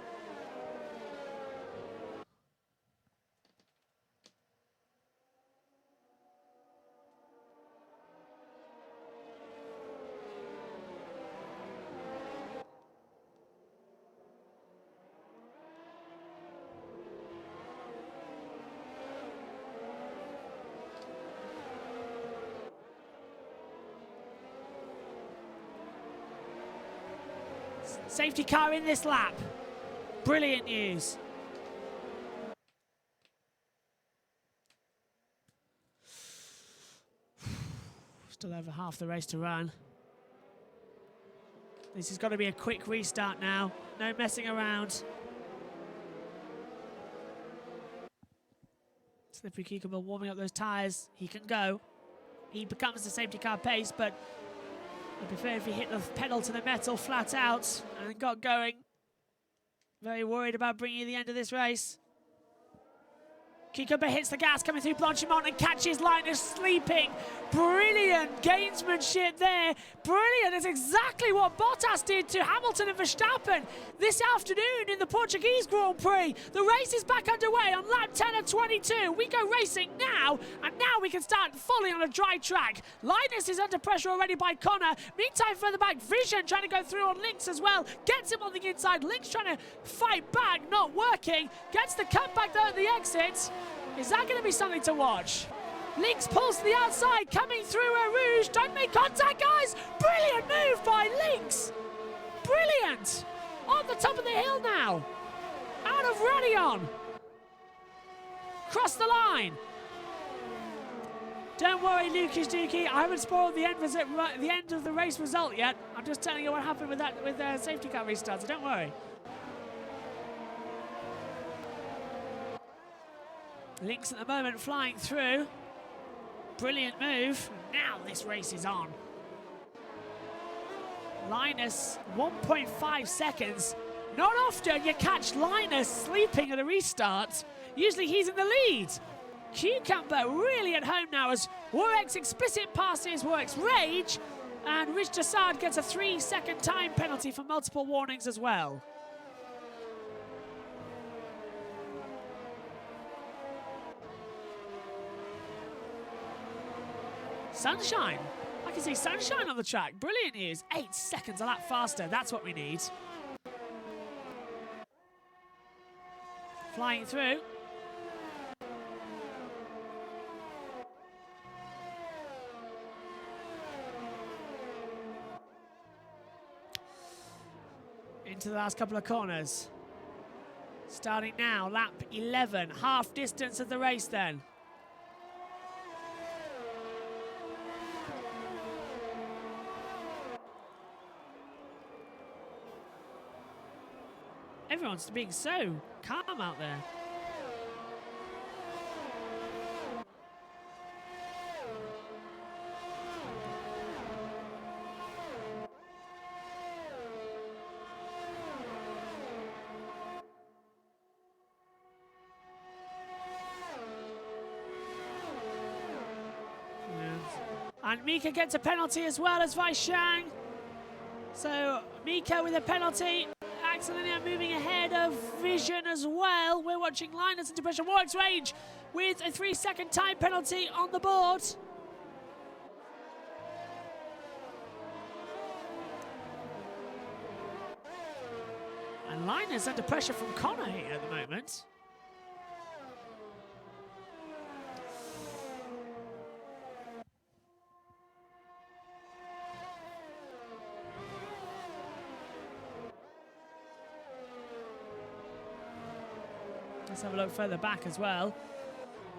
Safety car in this lap. Brilliant news. Still over half the race to run. This has got to be a quick restart now. No messing around. Slippery Cucumber warming up those tyres. He can go. He becomes the safety car pace, but I'd prefer if he hit the pedal to the metal flat out and got going. Very worried about bringing the end of this race. Cucumber hits the gas coming through Blanchimont and catches Linus sleeping. Brilliant gamesmanship there. Brilliant. It's exactly what Bottas did to Hamilton and Verstappen this afternoon in the Portuguese Grand Prix. The race is back underway on lap 10 and 22. We go racing now, and now we can start fully on a dry track. Linus is under pressure already by Connor. Meantime, further back, Vision trying to go through on Lynx as well. Gets him on the inside. Lynx trying to fight back, not working. Gets the cutback though at the exit. Is that going to be something to watch? Lynx pulls to the outside, coming through Rouge. Don't make contact, guys. Brilliant move by Lynx. Brilliant. On the top of the hill now. Out of Radion. Cross the line. Don't worry, Lucas Dookie. I haven't spoiled the end of the race result yet. I'm just telling you what happened with the safety car restart, so don't worry. Lynx at the moment flying through. Brilliant move. Now this race is on. Linus, 1.5 seconds. Not often you catch Linus sleeping at a restart. Usually he's in the lead. Cucumber really at home now as Warwick's explicit passes Warwick's Rage, and Rich Desaad gets a 3-second time penalty for multiple warnings as well. Sunshine. I can see sunshine on the track. Brilliant news. 8 seconds a lap faster. That's what we need. Flying through. Into the last couple of corners. Starting now, lap 11. Half distance of the race then. Everyone's being so calm out there. And Mika gets a penalty as well as Vaishang. So Mika with a penalty. Axelina moving ahead of Vision as well. We're watching Linus into pressure. Warwick's Rage with a 3-second time penalty on the board. And Linus under pressure from Connor here at the moment. Let's have a look further back as well.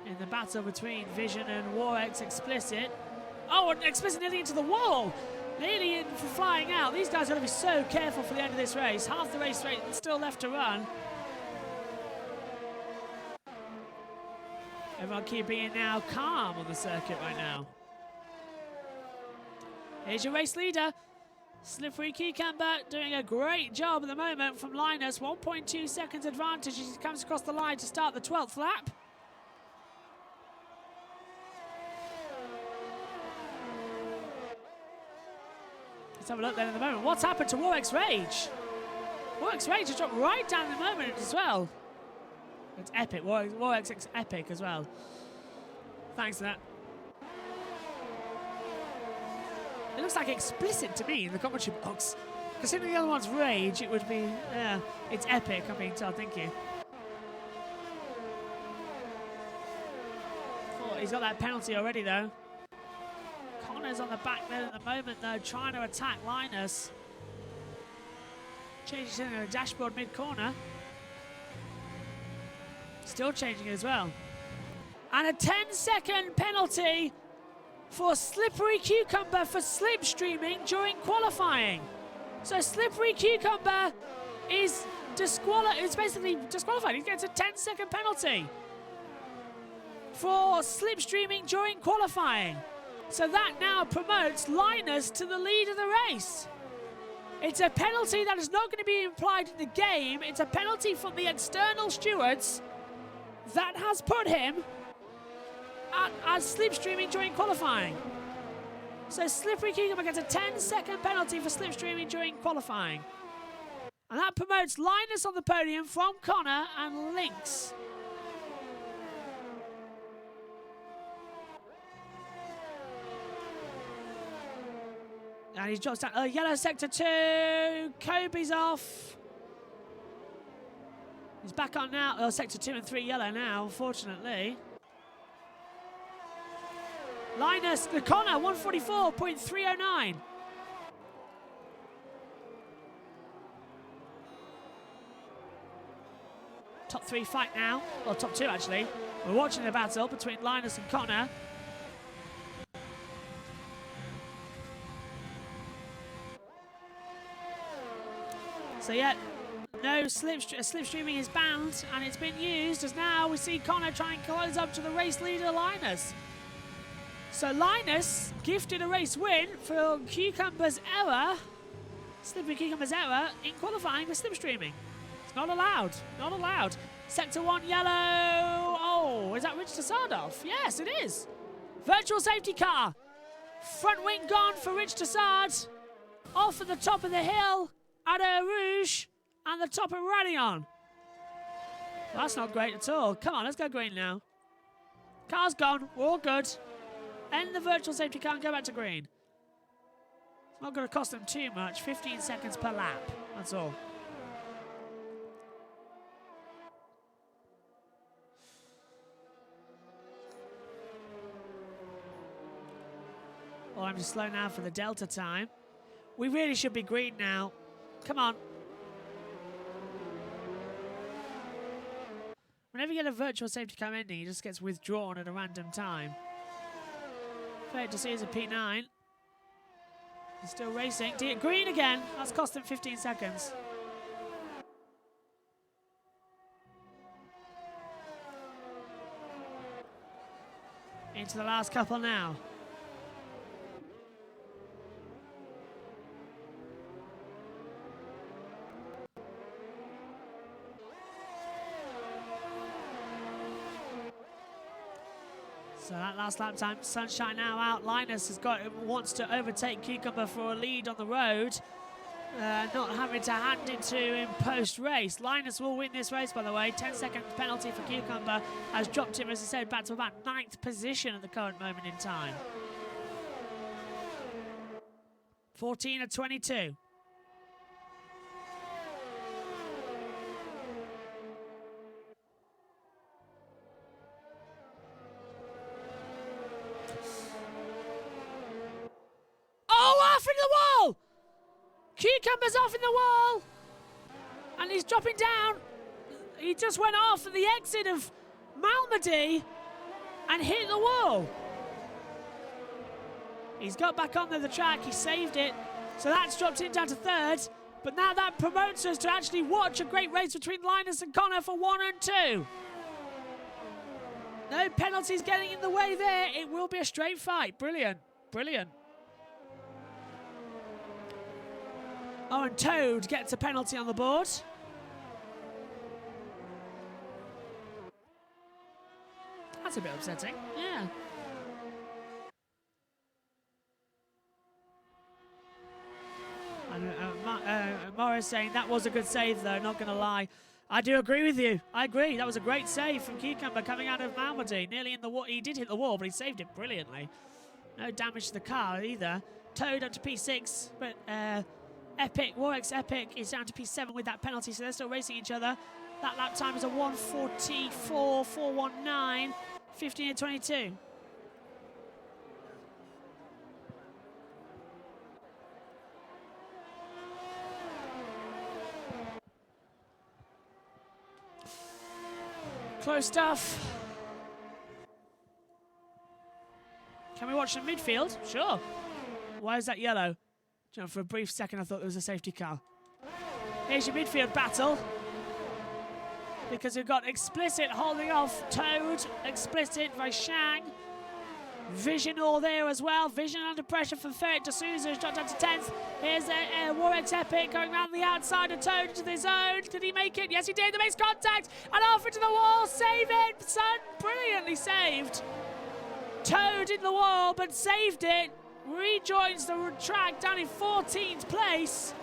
In the battle between Vision and Warwick's Explicit. Oh, and Explicit nearly into the wall. Nearly in for flying out. These guys are going to be so careful for the end of this race. Half the race rate still left to run. Everyone keeping it now calm on the circuit right now. Here's your race leader. Slippery Cucumber doing a great job at the moment from Linus. 1.2 seconds advantage as he comes across the line to start the 12th lap. Let's have a look then in the moment. What's happened to Warwick's Rage? Warwick's Rage has dropped right down in the moment as well. It's epic. Warwick's epic as well. Thanks for that. It looks like Explicit to me in the commentary box. Considering the other one's Rage, it would be, yeah, it's epic, I'm being told, thank you. Oh, he's got that penalty already, though. Connor's on the back there at the moment, though, trying to attack Linus. Changes in the dashboard mid-corner. Still changing it as well. And a 10-second penalty for Slippery Cucumber for slipstreaming during qualifying. So Slippery Cucumber is basically disqualified. He gets a 10-second penalty. for slipstreaming during qualifying. So that now promotes Linus to the lead of the race. It's a penalty that is not going to be implied in the game. It's a penalty from the external stewards that has put him at slipstreaming during qualifying. So Slippery Cucumber gets a 10-second penalty for slipstreaming during qualifying. And that promotes Linus on the podium from Connor and Lynx. And he drops down. Yellow sector 2. Kobe's off. He's back on now. Sector 2 and 3 yellow now, unfortunately. Linus, the Connor, 144.309. Top 3 fight now. Well, top 2 actually. We're watching the battle between Linus and Connor. So yeah, no slipstreaming is banned, and it's been used as now we see Connor try and close up to the race leader Linus. So Linus gifted a race win for Cucumber's error, Slippery Cucumber's error in qualifying for slipstreaming. It's not allowed, not allowed. Sector 1 yellow. Oh, is that Rich Tassard? Yes, it is. Virtual safety car. Front wing gone for Rich Tassard. Off at the top of the hill. Ado Rouge and the top of Radion. That's not great at all. Come on, let's go green now. Car's gone. We're all good. End the virtual safety car and go back to green. It's not going to cost them too much. 15 seconds per lap. That's all. Well, I'm just slow now for the Delta time. We really should be green now. Come on. Whenever you get a virtual safety car ending, it just gets withdrawn at a random time. Fair to see is a P9. He's still racing. Green again. That's cost him 15 seconds. Into the last couple now. So that last lap time, sunshine now out. Linus wants to overtake Cucumber for a lead on the road, not having to hand it to him post-race. Linus will win this race, by the way. 10-second penalty for Cucumber has dropped him, as I said, back to about 9th position at the current moment in time. 14 of 22. Off in the wall! Cucumber's off in the wall! And he's dropping down. He just went off at the exit of Malmedy and hit the wall. He's got back onto the track, he saved it. So that's dropped him down to 3rd. But now that promotes us to actually watch a great race between Linus and Connor for 1 and 2. No penalties getting in the way there. It will be a straight fight. Brilliant, brilliant. Oh, and Toad gets a penalty on the board. That's a bit upsetting, yeah. And Morris saying that was a good save, though, not going to lie. I do agree with you. I agree. That was a great save from Cucumber coming out of Malmedy. Nearly in the wall. He did hit the wall, but he saved it brilliantly. No damage to the car either. Toad up to P6, but Warwick's Epic is down to P7 with that penalty, so they're still racing each other. That lap time is a 1:44.419, 15 and 22. Close stuff. Can we watch the midfield? Sure. Why is that yellow? You know, for a brief second, I thought there was a safety car. Here's your midfield battle. because we've got Explicit holding off Toad, Explicit, Vaishang. Vision all there as well. Vision under pressure from Ferret D'Souza, who's dropped down to 10th. Here's Warwick's Epic going around the outside of Toad into the zone. Did he make it? Yes, he did. He makes contact and off into the wall. Save it. Sun brilliantly saved. Toad in the wall, but saved it. Rejoins the track down in 14th place.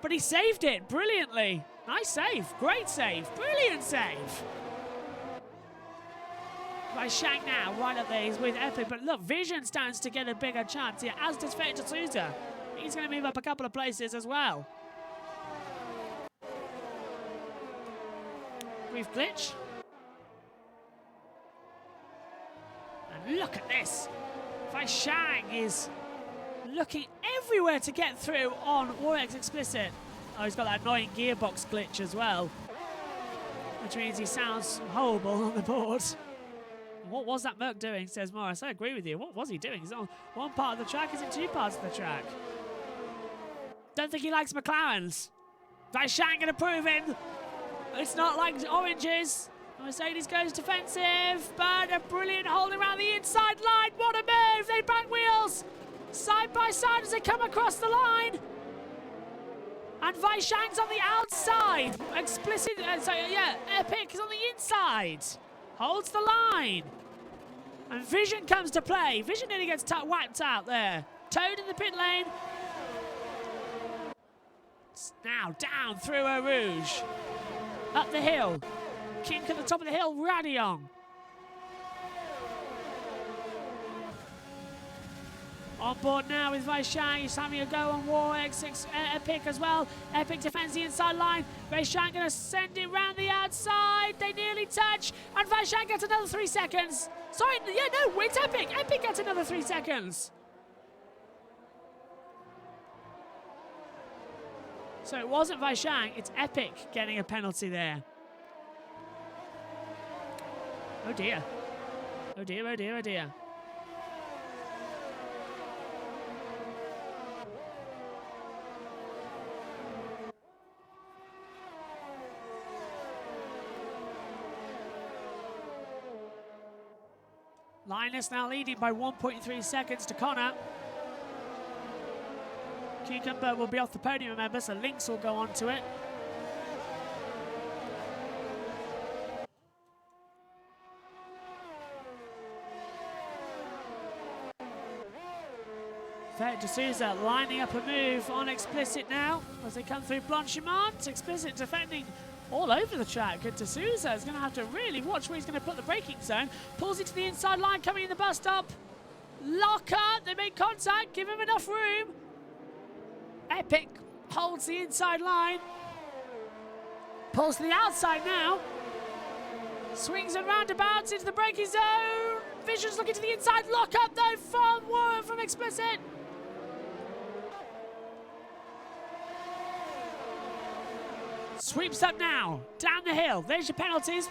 But he saved it brilliantly. Nice save. Great save. Brilliant save. Vaishang now, right up there, he's with Epic, but look, Vision stands to get a bigger chance here, as does Ferret D'Souza. He's going to move up a couple of places as well. Brief glitch. And look at this. Vaishang is looking everywhere to get through on Warwick's Explicit. Oh, he's got that annoying gearbox glitch as well, which means he sounds horrible on the board. What was that Merc doing, says Morris. I agree with you. What was he doing? He's on one part of the track, he's in two parts of the track. Don't think he likes McLarens. Vaishang going to prove it. It's not like oranges. Mercedes goes defensive, but a brilliant hold around the inside line. What a move! They back wheels side by side as they come across the line. And Vaishang's on the outside. Explicit, Epic is on the inside. Holds the line. And Vision comes to play. Vision nearly gets whacked out there. Toad in the pit lane. It's now down through Eau Rouge. Up the hill. Kink at the top of the hill, Radion. On board now with Vaishang. He's having a go on Warwick. Epic as well. Epic defends the inside line. Vaishang going to send it round the outside. They nearly touch. And Vaishang gets another 3 seconds. Sorry, yeah, no, it's Epic. Epic gets another 3 seconds. So it wasn't Vaishang, it's Epic getting a penalty there. Oh dear. Oh dear, oh dear, oh dear. Linus now leading by 1.3 seconds to Connor. Cucumber will be off the podium, remember, so Lynx will go on to it. Ferret D'Souza lining up a move on Explicit now as they come through Blanchimont. Explicit defending all over the track. And D'Souza is going to have to really watch where he's going to put the braking zone. Pulls it to the inside line, coming in the bus stop. Lock up, they make contact, give him enough room. Epic holds the inside line. Pulls to the outside now. Swings and roundabouts into the braking zone. Vision's looking to the inside. Lock up though from Warren from Explicit. Sweeps up now. Down the hill. There's your penalties.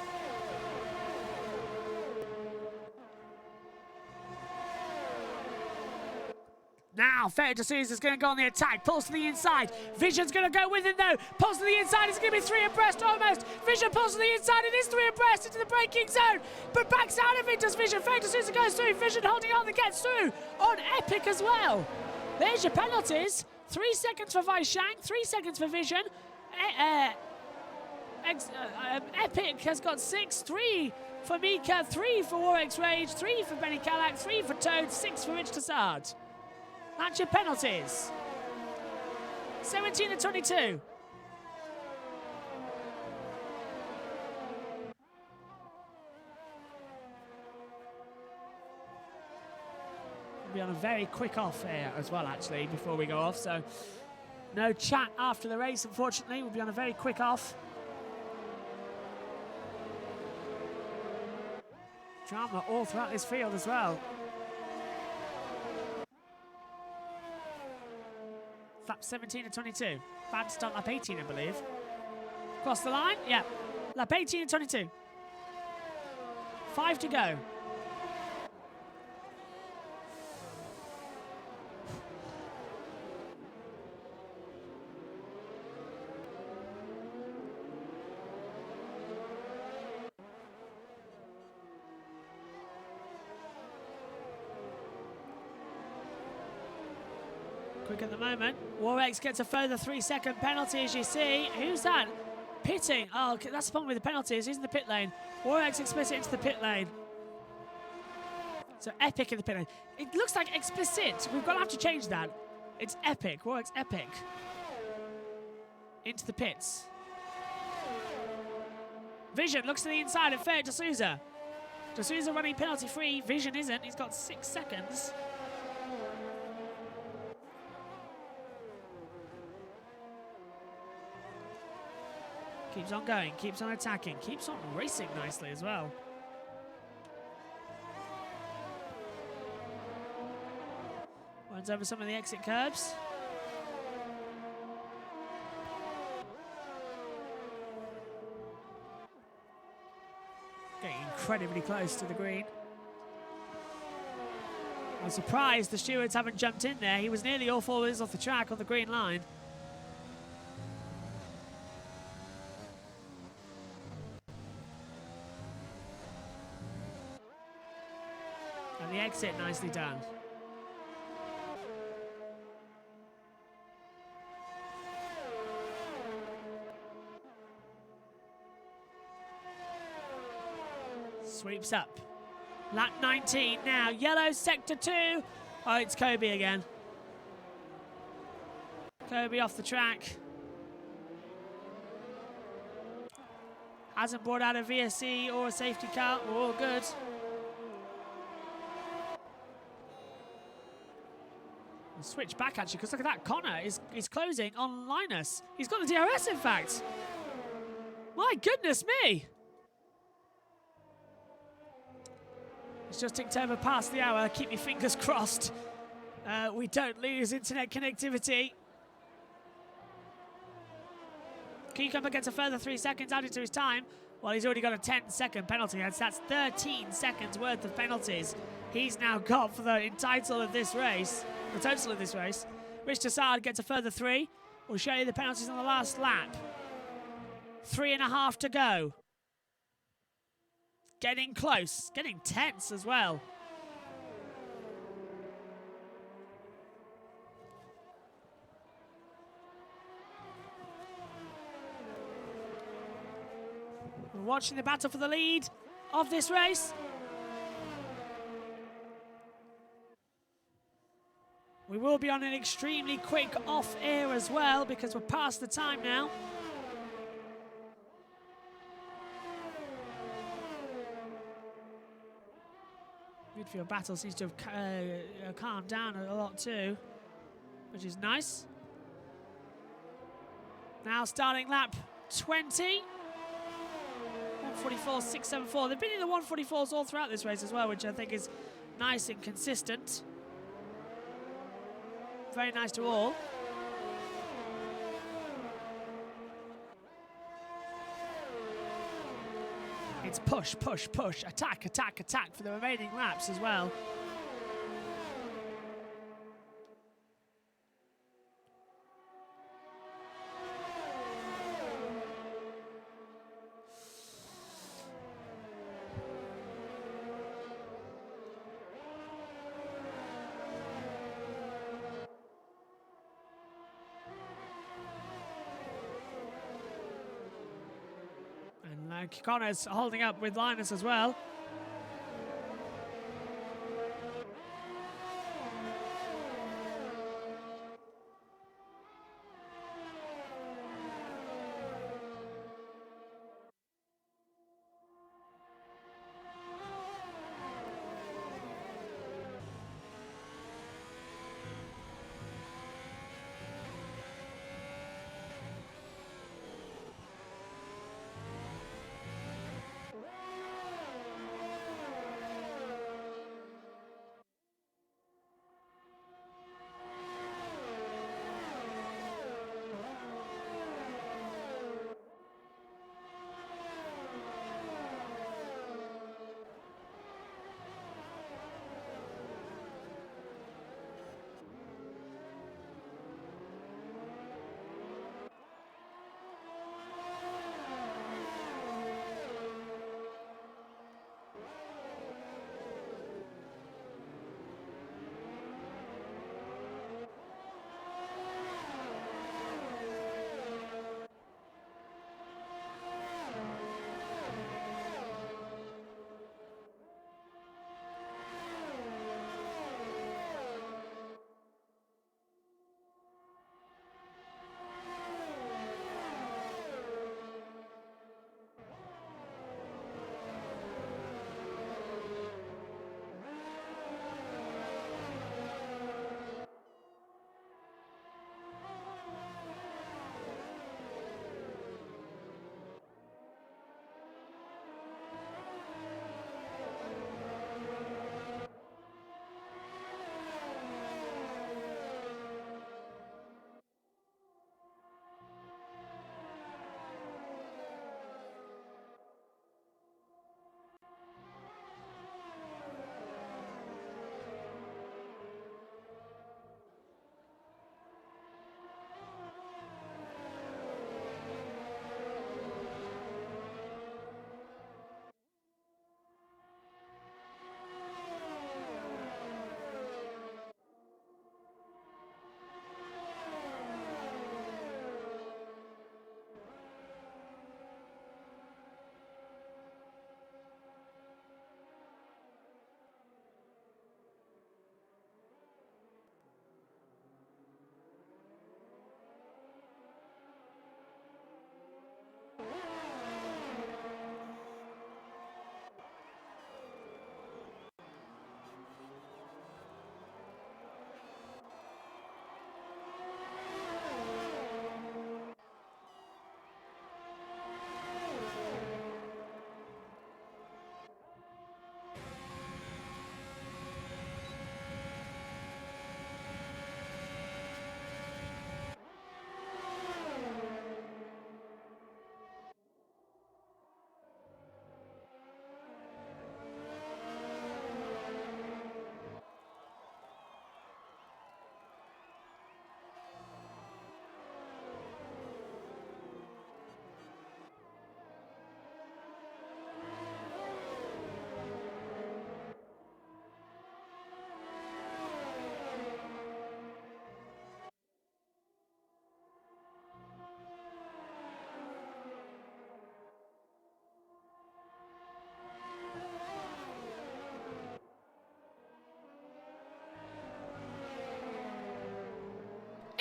Now, Ferret D'Souza is going to go on the attack. Pulls to the inside. Vision's going to go with him, though. Pulls to the inside. It's going to be 3 abreast almost. Vision pulls to the inside. It is 3 abreast into the braking zone. But backs out of it, does Vision. Ferret D'Souza goes through. Vision holding on and gets through on Epic as well. There's your penalties. 3 seconds for Vaishang. 3 seconds for Vision. Epic has got 6. 3 for Mika. 3 for Warwick's Rage. 3 for Benny Callach. 3 for Toad. 6 for Rich Tassard. That's your penalties. 17 to 22. We'll be on a very quick off here as well, actually, before we go off. So no chat after the race, unfortunately. We'll be on a very quick off. Drama all throughout this field as well. Lap 17 and 22. Bad start lap 18, I believe. Cross the line? Yeah. Lap 18 and 22. 5 to go. quick at the moment. Warx gets a further 3-second penalty, as you see. Who's that? Pitting. Oh, okay, that's the problem with the penalties. He's in the pit lane. Warx explicit into the pit lane. So epic in the pit lane. It looks like explicit. We're going to have to change that. It's epic. Warx epic. Into the pits. Vision looks to the inside and fair to Sousa. D'Souza running penalty free. Vision isn't. He's got 6 seconds. Keeps on going, keeps on attacking, keeps on racing nicely as well. Runs over some of the exit curbs. Getting incredibly close to the green. I'm surprised the stewards haven't jumped in there. He was nearly all 4 wheels off the track on the green line. And the exit nicely done. Sweeps up. Lap 19 now. Yellow sector 2. Oh, it's Kobe again. Kobe off the track. Hasn't brought out a VSC or a safety car. We're all good. We'll switch back actually, because look at that. Connor is closing on Linus. He's got the DRS in fact. My goodness me. It's just ticked over past the hour. Keep your fingers crossed. We don't lose internet connectivity. Cucumber gets a further 3 seconds added to his time. Well, he's already got a 10-second penalty. That's 13 seconds worth of penalties he's now got for the total of this race. Rich Tassard gets a further 3. We'll show you the penalties on the last lap. 3.5 to go. Getting close, getting tense as well. We're watching the battle for the lead of this race. We will be on an extremely quick off air as well because we're past the time now. Midfield battle seems to have calmed down a lot too, which is nice. Now starting lap 20. 144.674. They've been in the 144s all throughout this race as well, which I think is nice and consistent. Very nice to all. It's push, push, push, attack, attack, attack for the remaining laps as well. Connor's holding up with Linus as well.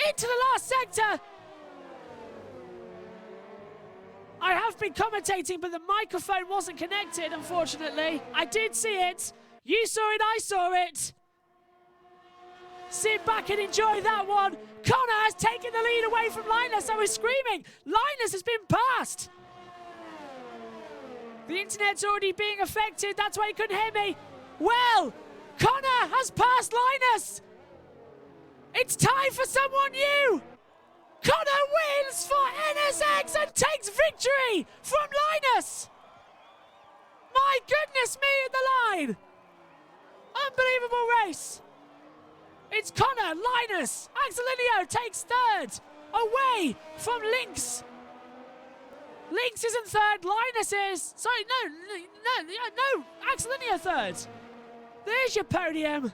into the last sector. I have been commentating, but the microphone wasn't connected, unfortunately. I did see it. You saw it, I saw it. Sit back and enjoy that one. Connor has taken the lead away from Linus. I was screaming. Linus has been passed. The internet's already being affected. That's why you couldn't hear me. Well, Connor has passed Linus. It's time for someone new. Connor wins for NSX and takes victory from Linus. My goodness me at the line. Unbelievable race. It's Connor, Linus, Axelinio takes third, away from Lynx. Lynx isn't third, Linus is. Sorry, no, Axelinio third. There's your podium.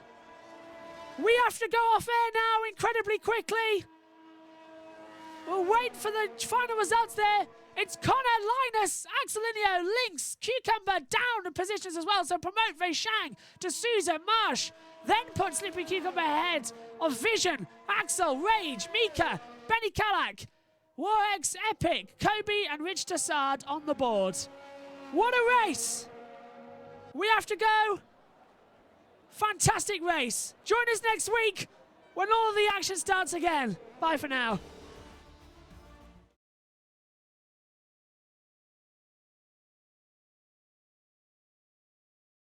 We have to go off air now incredibly quickly. We'll wait for the final results there. It's Connor, Linus, Axelinio, Lynx, Cucumber down in positions as well. So promote Veishang to Souza, Marsh. Then put Slippery Cucumber ahead of Vision, Axel, Rage, Mika, Benny Kalak, Warex, Epic, Kobe and Rich Tassard on the board. What a race! We have to go. Fantastic race. Join us next week when all of the action starts again. Bye for now.